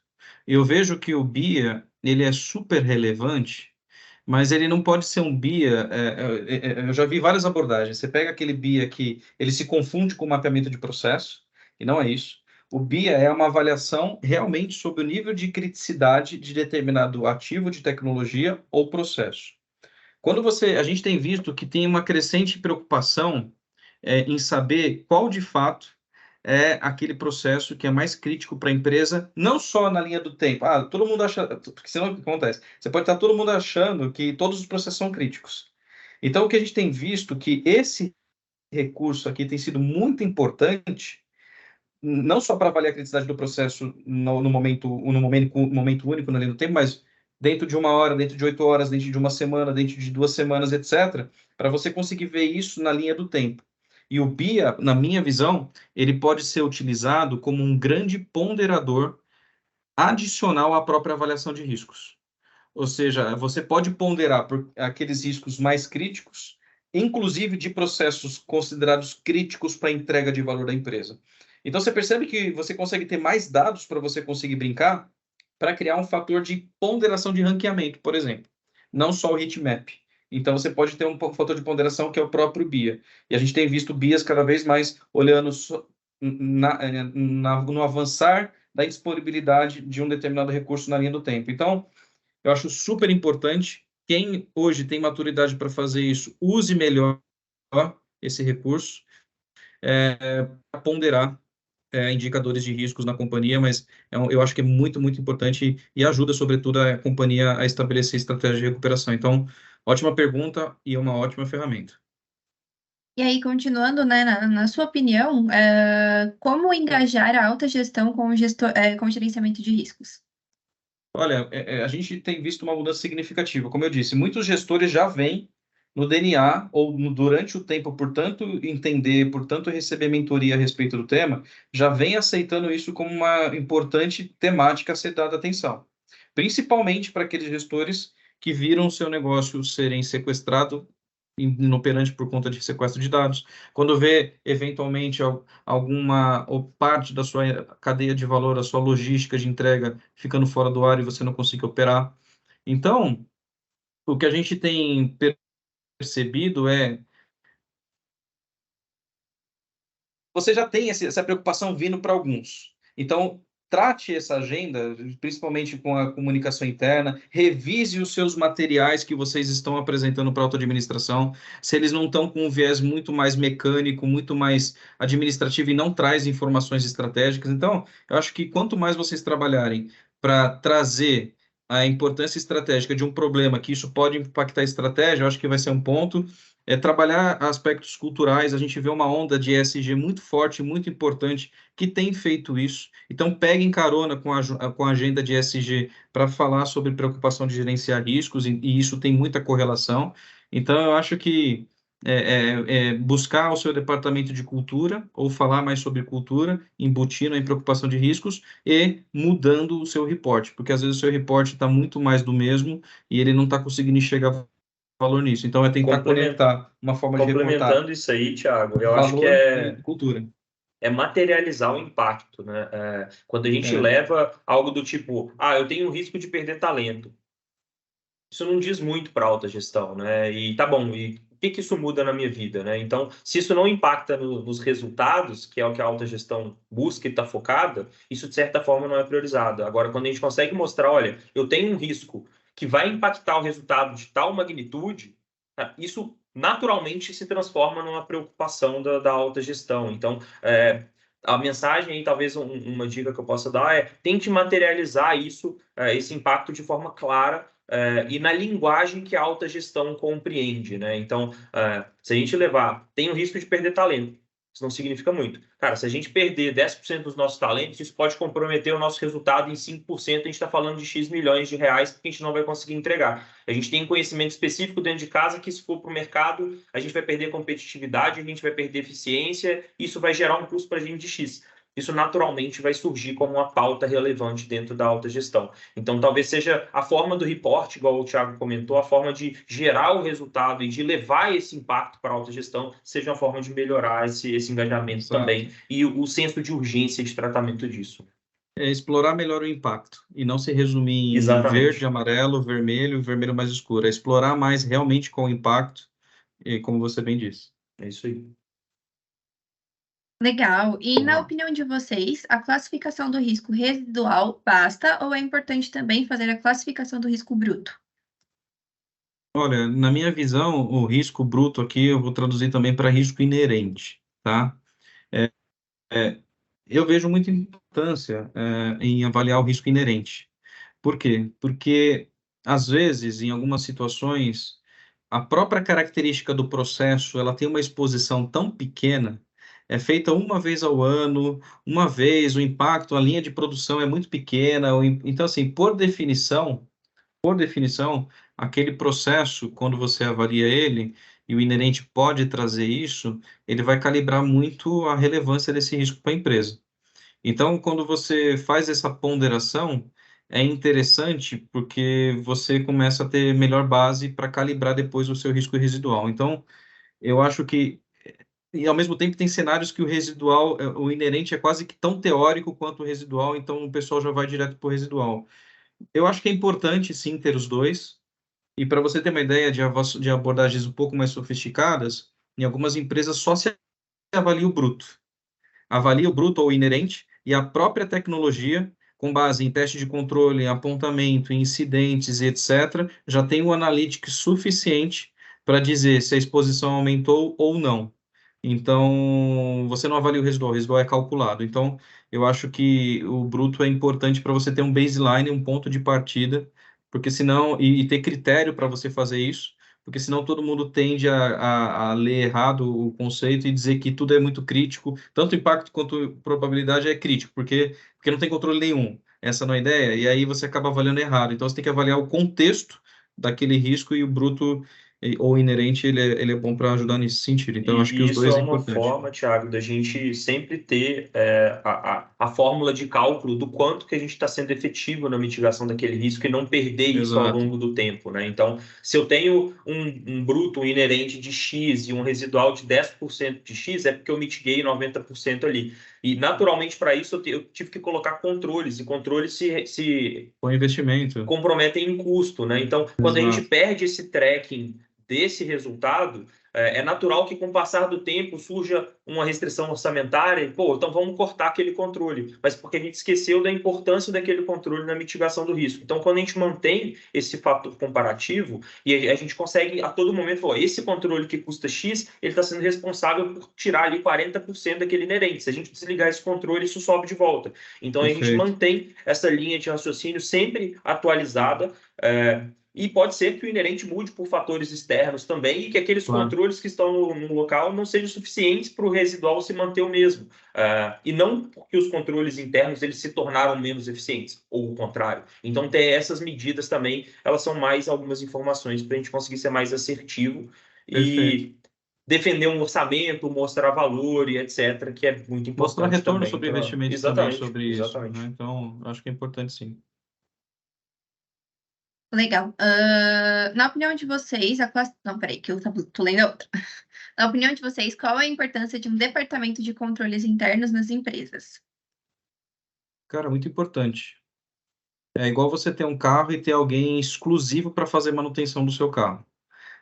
Eu vejo que o BIA, ele é super relevante, mas ele não pode ser um BIA. Eu já vi várias abordagens. Você pega aquele BIA que ele se confunde com o mapeamento de processo, e não é isso. O BIA é uma avaliação realmente sobre o nível de criticidade de determinado ativo de tecnologia ou processo. A gente tem visto que tem uma crescente preocupação em saber qual de fato é aquele processo que é mais crítico para a empresa, não só na linha do tempo. Todo mundo acha, porque senão o que acontece? Você pode estar todo mundo achando que todos os processos são críticos. Então, o que a gente tem visto que esse recurso aqui tem sido muito importante, não só para avaliar a criticidade do processo no momento único na linha do tempo, mas dentro de 1 hora, dentro de 8 horas, dentro de uma semana, dentro de 2 semanas, etc., para você conseguir ver isso na linha do tempo. E o BIA, na minha visão, ele pode ser utilizado como um grande ponderador adicional à própria avaliação de riscos. Ou seja, você pode ponderar por aqueles riscos mais críticos, inclusive de processos considerados críticos para a entrega de valor da empresa. Então, você percebe que você consegue ter mais dados para você conseguir brincar para criar um fator de ponderação de ranqueamento, por exemplo. Não só o heatmap. Então, você pode ter um fator de ponderação que é o próprio BIA. E a gente tem visto BIAs cada vez mais olhando no avançar da disponibilidade de um determinado recurso na linha do tempo. Então, eu acho super importante. Quem hoje tem maturidade para fazer isso, use melhor esse recurso para ponderar indicadores de riscos na companhia, mas eu acho que é muito, muito importante e ajuda, sobretudo, a companhia a estabelecer estratégia de recuperação. Então, ótima pergunta e uma ótima ferramenta. E aí, continuando, né, na sua opinião, como engajar a alta gestão com o gerenciamento de riscos? Olha, a gente tem visto uma mudança significativa. Como eu disse, muitos gestores já vêm no DNA ou durante o tempo, por tanto entender, por tanto receber mentoria a respeito do tema, já vem aceitando isso como uma importante temática a ser dada atenção. Principalmente para aqueles gestores que viram o seu negócio serem sequestrado, inoperante por conta de sequestro de dados, quando vê eventualmente alguma ou parte da sua cadeia de valor, a sua logística de entrega ficando fora do ar e você não consegue operar. Então, o que a gente tem percebido você já tem essa preocupação vindo para alguns. Então, trate essa agenda, principalmente com a comunicação interna, revise os seus materiais que vocês estão apresentando para a auto-administração, se eles não estão com um viés muito mais mecânico, muito mais administrativo e não traz informações estratégicas. Então, eu acho que quanto mais vocês trabalharem para trazer a importância estratégica de um problema, que isso pode impactar a estratégia, eu acho que vai ser um ponto. Trabalhar aspectos culturais, a gente vê uma onda de ESG muito forte, muito importante, que tem feito isso. Então, peguem carona com a agenda de ESG para falar sobre preocupação de gerenciar riscos, e isso tem muita correlação. Então, eu acho que buscar o seu departamento de cultura, ou falar mais sobre cultura, embutindo em preocupação de riscos, e mudando o seu report, porque às vezes o seu report está muito mais do mesmo, e ele não está conseguindo enxergar valor nisso. Então, é tentar conectar uma forma de reportar Complementando isso aí, Thiago, eu acho que valor e cultura. é materializar o impacto, né? Quando a gente leva algo do tipo, eu tenho um risco de perder talento. Isso não diz muito para a alta gestão, né? E tá bom, e o que isso muda na minha vida, né? Então, se isso não impacta nos resultados, que é o que a alta gestão busca e está focada, isso de certa forma não é priorizado. Agora, quando a gente consegue mostrar, olha, eu tenho um risco que vai impactar o resultado de tal magnitude, isso naturalmente se transforma numa preocupação da alta gestão. Então, a mensagem aí, talvez uma dica que eu possa dar é tente materializar isso, esse impacto de forma clara, e na linguagem que a alta gestão compreende, né? Então, se a gente levar, tem o risco de perder talento. Isso não significa muito. Cara, se a gente perder 10% dos nossos talentos, isso pode comprometer o nosso resultado em 5%. A gente está falando de X milhões de reais que a gente não vai conseguir entregar. A gente tem conhecimento específico dentro de casa que, se for para o mercado, a gente vai perder competitividade, a gente vai perder eficiência, e isso vai gerar um custo para a gente de X. Isso naturalmente vai surgir como uma pauta relevante dentro da alta gestão. Então, talvez seja a forma do report, igual o Thiago comentou, a forma de gerar o resultado e de levar esse impacto para a alta gestão, seja uma forma de melhorar esse engajamento. Exato. Também, e o senso de urgência de tratamento disso. Explorar melhor o impacto e não se resumir em Exatamente. Verde, amarelo, vermelho mais escuro. É explorar mais realmente qual o impacto, e como você bem disse. É isso aí. Legal. E na opinião de vocês, a classificação do risco residual basta ou é importante também fazer a classificação do risco bruto? Olha, na minha visão, o risco bruto aqui eu vou traduzir também para risco inerente, tá? Eu vejo muita importância em avaliar o risco inerente. Por quê? Porque, às vezes, em algumas situações, a própria característica do processo, ela tem uma exposição tão pequena, é feita uma vez ao ano, uma vez, o impacto, a linha de produção é muito pequena, então, assim, por definição, aquele processo, quando você avalia ele, e o inerente pode trazer isso, ele vai calibrar muito a relevância desse risco para a empresa. Então, quando você faz essa ponderação, é interessante porque você começa a ter melhor base para calibrar depois o seu risco residual. Então, eu acho que, e ao mesmo tempo, tem cenários que o residual, o inerente é quase que tão teórico quanto o residual, então o pessoal já vai direto para o residual. Eu acho que é importante, sim, ter os dois. E para você ter uma ideia de abordagens um pouco mais sofisticadas, em algumas empresas só se avalia o bruto. Avalia o bruto ou inerente e a própria tecnologia, com base em teste de controle, apontamento, incidentes e etc., já tem o analytics suficiente para dizer se a exposição aumentou ou não. Então, você não avalia o residual é calculado. Então, eu acho que o bruto é importante para você ter um baseline, um ponto de partida, porque senão, e ter critério para você fazer isso, porque senão todo mundo tende a ler errado o conceito e dizer que tudo é muito crítico, tanto impacto quanto probabilidade é crítico, porque não tem controle nenhum. Essa não é a ideia, e aí você acaba avaliando errado. Então, você tem que avaliar o contexto daquele risco e o bruto ou inerente, ele é bom para ajudar nesse sentido. Então, eu acho que os dois é importante. Isso é uma forma, Thiago, da gente sempre ter a fórmula de cálculo do quanto que a gente está sendo efetivo na mitigação daquele risco e não perder isso ao longo do tempo, né? Então, se eu tenho um bruto, um inerente de X e um residual de 10% de X, é porque eu mitiguei 90% ali. E, naturalmente, para isso, eu tive que colocar controles, e controles se com investimento comprometem em custo, né? Então, quando a gente perde esse tracking desse resultado, É natural que, com o passar do tempo, surja uma restrição orçamentária e, então vamos cortar aquele controle. Mas porque a gente esqueceu da importância daquele controle na mitigação do risco. Então, quando a gente mantém esse fator comparativo, e a gente consegue, a todo momento, falar, esse controle que custa X, ele está sendo responsável por tirar ali 40% daquele inerente. Se a gente desligar esse controle, isso sobe de volta. Então, a gente Perfeito. mantém essa linha de raciocínio sempre atualizada, e pode ser que o inerente mude por fatores externos também e que aqueles Claro. controles que estão no local não sejam suficientes para o residual se manter o mesmo. E não porque os controles internos eles se tornaram menos eficientes, ou o contrário. Então, ter essas medidas também, elas são mais algumas informações para a gente conseguir ser mais assertivo Perfeito. e defender um orçamento, mostrar valor e etc., que é muito importante Mostrar retorno também. sobre investimento também sobre isso, né? Então, acho que é importante, sim. Legal. Na opinião de vocês, Não, peraí, que eu tô lendo a outra. Na opinião de vocês, qual é a importância de um departamento de controles internos nas empresas? Cara, muito importante. É igual você ter um carro e ter alguém exclusivo para fazer manutenção do seu carro,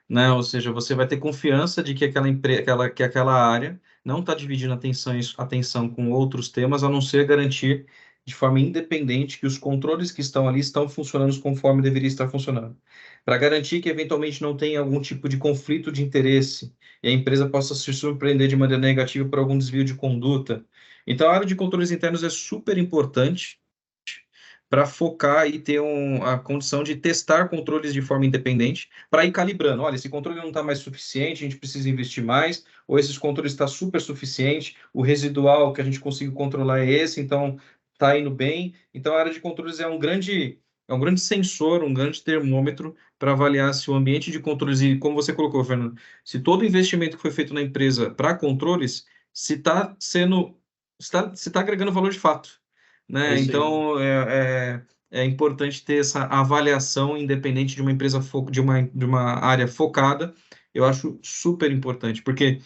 né? Ou seja, você vai ter confiança de que aquela área não está dividindo atenção com outros temas, a não ser garantir de forma independente que os controles que estão ali estão funcionando conforme deveria estar funcionando. Para garantir que eventualmente não tenha algum tipo de conflito de interesse e a empresa possa se surpreender de maneira negativa por algum desvio de conduta. Então, a área de controles internos é super importante para focar e ter a condição de testar controles de forma independente, para ir calibrando. Olha, esse controle não está mais suficiente, a gente precisa investir mais, ou esses controles está super suficiente, o residual que a gente conseguiu controlar é esse, então está indo bem. Então, a área de controles é um grande sensor, um grande termômetro para avaliar se o ambiente de controles, e como você colocou, Fernando, se todo investimento que foi feito na empresa para controles, se está agregando valor de fato, né? Então, é importante ter essa avaliação independente de uma empresa, de uma área focada. Eu acho super importante, porque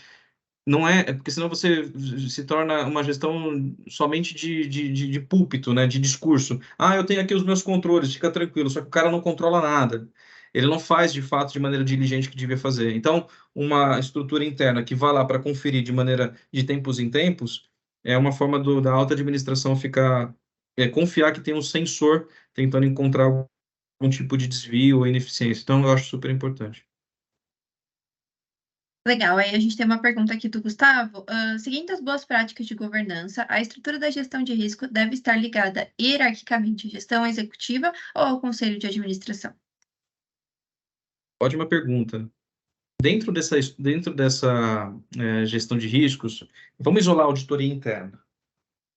não porque senão você se torna uma gestão somente de púlpito, né? De discurso. Ah, eu tenho aqui os meus controles, fica tranquilo, só que o cara não controla nada. Ele não faz, de fato, de maneira diligente que devia fazer. Então, uma estrutura interna que vá lá para conferir de maneira de tempos em tempos, é uma forma da alta administração confiar que tem um sensor tentando encontrar algum tipo de desvio ou ineficiência. Então, eu acho super importante. Legal, aí a gente tem uma pergunta aqui do Gustavo. Seguindo as boas práticas de governança, a estrutura da gestão de risco deve estar ligada hierarquicamente à gestão executiva ou ao conselho de administração? Ótima pergunta. Dentro dessa gestão de riscos, vamos isolar a auditoria interna.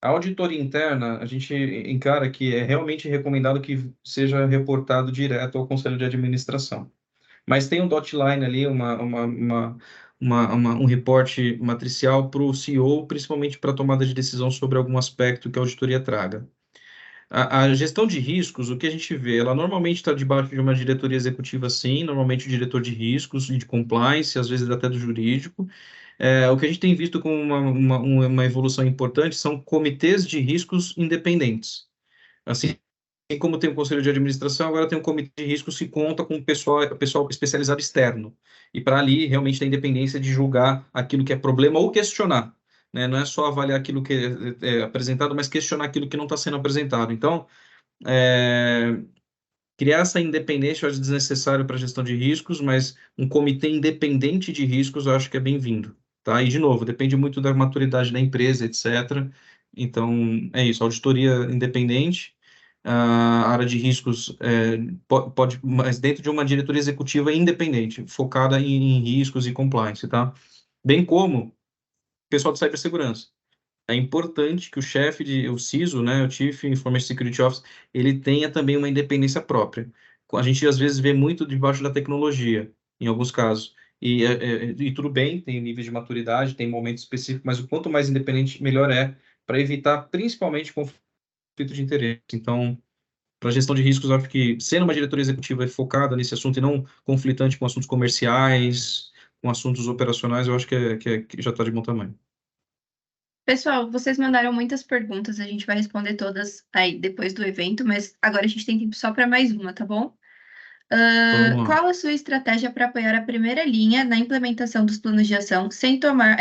A auditoria interna, a gente encara que é realmente recomendado que seja reportado direto ao conselho de administração. Mas tem um dotline ali, um reporte matricial para o CEO, principalmente para a tomada de decisão sobre algum aspecto que a auditoria traga. A gestão de riscos, o que a gente vê, ela normalmente está debaixo de uma diretoria executiva, sim, normalmente o diretor de riscos e de compliance, às vezes até do jurídico. O que a gente tem visto como uma evolução importante são comitês de riscos independentes. Assim como tem o conselho de administração, agora tem um comitê de riscos que conta com pessoal especializado externo. E para ali realmente ter independência de julgar aquilo que é problema ou questionar, né? Não é só avaliar aquilo que é apresentado, mas questionar aquilo que não está sendo apresentado. Então, criar essa independência eu acho desnecessário para a gestão de riscos, mas um comitê independente de riscos eu acho que é bem-vindo, tá? E, de novo, depende muito da maturidade da empresa, etc. Então, é isso, auditoria independente, a área de riscos pode, mas dentro de uma diretoria executiva independente, focada em riscos e compliance, tá? Bem como o pessoal de cibersegurança. É importante que o CISO, né, o Chief Information Security Officer, ele tenha também uma independência própria. A gente às vezes vê muito debaixo da tecnologia, em alguns casos. E tudo bem, tem níveis de maturidade, tem momentos específicos, mas o quanto mais independente, melhor é, para evitar principalmente conflito de interesse. Então, para a gestão de riscos, eu acho que sendo uma diretoria executiva focada nesse assunto e não conflitante com assuntos comerciais, com assuntos operacionais, eu acho que já está de bom tamanho. Pessoal, vocês mandaram muitas perguntas, a gente vai responder todas aí depois do evento, mas agora a gente tem tempo só para mais uma, tá bom? Vamos lá. Qual a sua estratégia para apoiar a primeira linha na implementação dos planos de ação sem tomar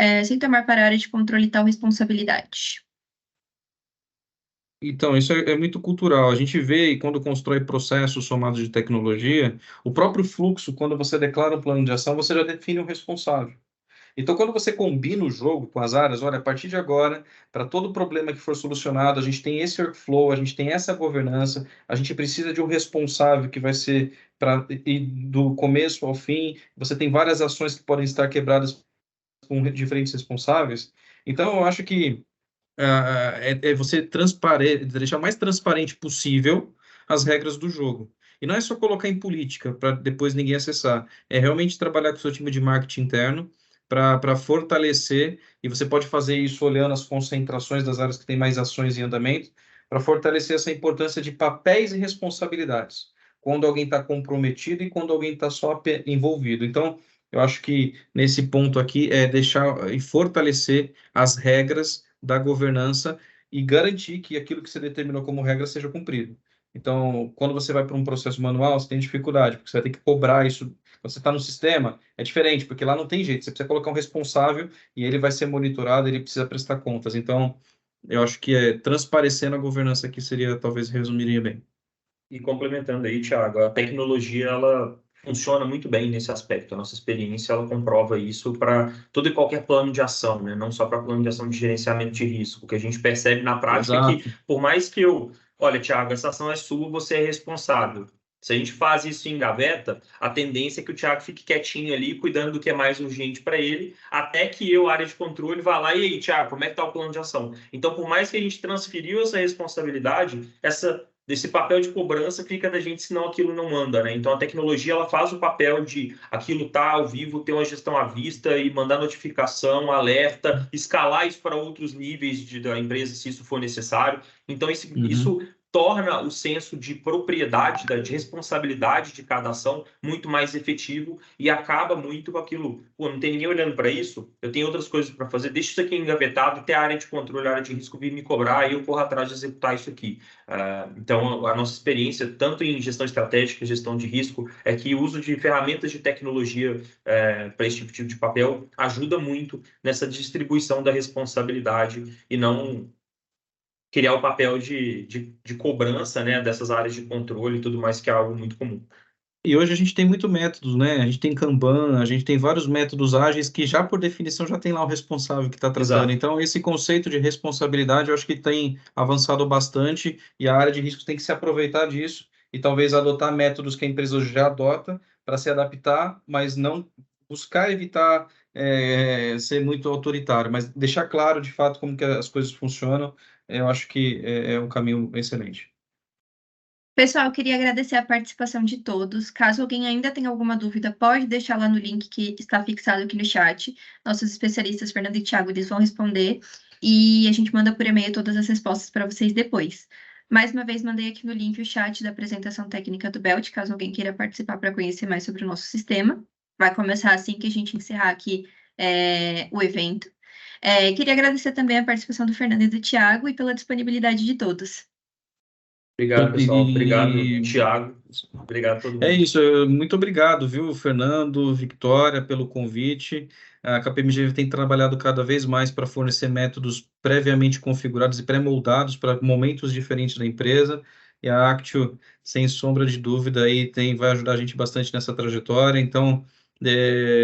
para a área de controle tal responsabilidade? Então, isso é muito cultural. A gente vê e quando constrói processos somados de tecnologia, o próprio fluxo, quando você declara um plano de ação, você já define um responsável. Então, quando você combina o jogo com as áreas, olha, a partir de agora, para todo problema que for solucionado, a gente tem esse workflow, a gente tem essa governança, a gente precisa de um responsável que vai ser para ir do começo ao fim. Você tem várias ações que podem estar quebradas com diferentes responsáveis. Então, eu acho que é você deixar o mais transparente possível as regras do jogo. E não é só colocar em política para depois ninguém acessar. É realmente trabalhar com o seu time de marketing interno para fortalecer, e você pode fazer isso olhando as concentrações das áreas que têm mais ações em andamento, para fortalecer essa importância de papéis e responsabilidades, quando alguém está comprometido e quando alguém está só envolvido. Então, eu acho que nesse ponto aqui é deixar e fortalecer as regras da governança e garantir que aquilo que você determinou como regra seja cumprido. Então, quando você vai para um processo manual, você tem dificuldade, porque você vai ter que cobrar isso. Quando você está no sistema, é diferente, porque lá não tem jeito. Você precisa colocar um responsável e ele vai ser monitorado, ele precisa prestar contas. Então, eu acho que transparecendo a governança aqui seria, talvez, resumiria bem. E complementando aí, Thiago, a tecnologia ela funciona muito bem nesse aspecto. A nossa experiência ela comprova isso para todo e qualquer plano de ação, né? Não só para plano de ação de gerenciamento de risco. O que a gente percebe na prática é que, Exato. por mais que olha, Thiago, essa ação é sua, você é responsável. Se a gente faz isso em gaveta, a tendência é que o Thiago fique quietinho ali, cuidando do que é mais urgente para ele, até que eu, área de controle, vá lá e aí, Thiago, como é que está o plano de ação? Então, por mais que a gente transferiu essa responsabilidade, desse papel de cobrança fica da gente, senão aquilo não anda, né? Então a tecnologia ela faz o papel de aquilo tá ao vivo, ter uma gestão à vista e mandar notificação, alerta, escalar isso para outros níveis da empresa se isso for necessário. Então isso torna o senso de propriedade, de responsabilidade de cada ação muito mais efetivo e acaba muito com aquilo. Pô, não tem ninguém olhando para isso, eu tenho outras coisas para fazer, deixa isso aqui engavetado, até a área de controle, a área de risco vir me cobrar e eu corro atrás de executar isso aqui. Então, a nossa experiência, tanto em gestão estratégica, gestão de risco, é que o uso de ferramentas de tecnologia para esse tipo de papel ajuda muito nessa distribuição da responsabilidade e não criar o papel de cobrança, né, dessas áreas de controle e tudo mais, que é algo muito comum. E hoje a gente tem muito métodos, né? A gente tem Kanban, a gente tem vários métodos ágeis que já por definição já tem lá o responsável que está tratando. Exato. Então, esse conceito de responsabilidade eu acho que tem avançado bastante e a área de riscos tem que se aproveitar disso e talvez adotar métodos que a empresa hoje já adota para se adaptar, mas não buscar evitar ser muito autoritário, mas deixar claro de fato como que as coisas funcionam. Eu acho que é um caminho excelente. Pessoal, queria agradecer a participação de todos. Caso alguém ainda tenha alguma dúvida, pode deixar lá no link que está fixado aqui no chat. Nossos especialistas, Fernando e Thiago, eles vão responder e a gente manda por e-mail todas as respostas para vocês depois. Mais uma vez, mandei aqui no link o chat da apresentação técnica do Belt, caso alguém queira participar para conhecer mais sobre o nosso sistema. Vai começar assim que a gente encerrar aqui o evento. Queria agradecer também a participação do Fernando e do Thiago e pela disponibilidade de todos. Obrigado, pessoal. Obrigado, E Thiago. Obrigado a todo é mundo. isso, muito obrigado, viu, Fernando, Victoria, pelo convite. A KPMG tem trabalhado cada vez mais para fornecer métodos previamente configurados e pré-moldados para momentos diferentes da empresa. E a Actio, sem sombra de dúvida, aí vai ajudar a gente bastante nessa trajetória. Então,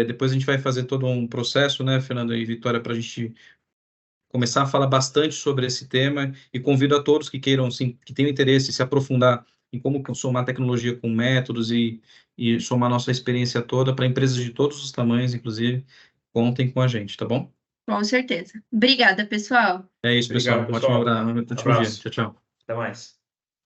depois a gente vai fazer todo um processo, né, Fernando e Victoria, para a gente começar a falar bastante sobre esse tema e convido a todos que queiram, sim, que tenham interesse em se aprofundar em como somar tecnologia com métodos e somar nossa experiência toda para empresas de todos os tamanhos, inclusive, contem com a gente, tá bom? Com certeza. Obrigada, pessoal. É isso, pessoal. Obrigado, Um ótimo pessoal. abraço, ótimo dia. Abraço. Tchau, tchau. Até mais.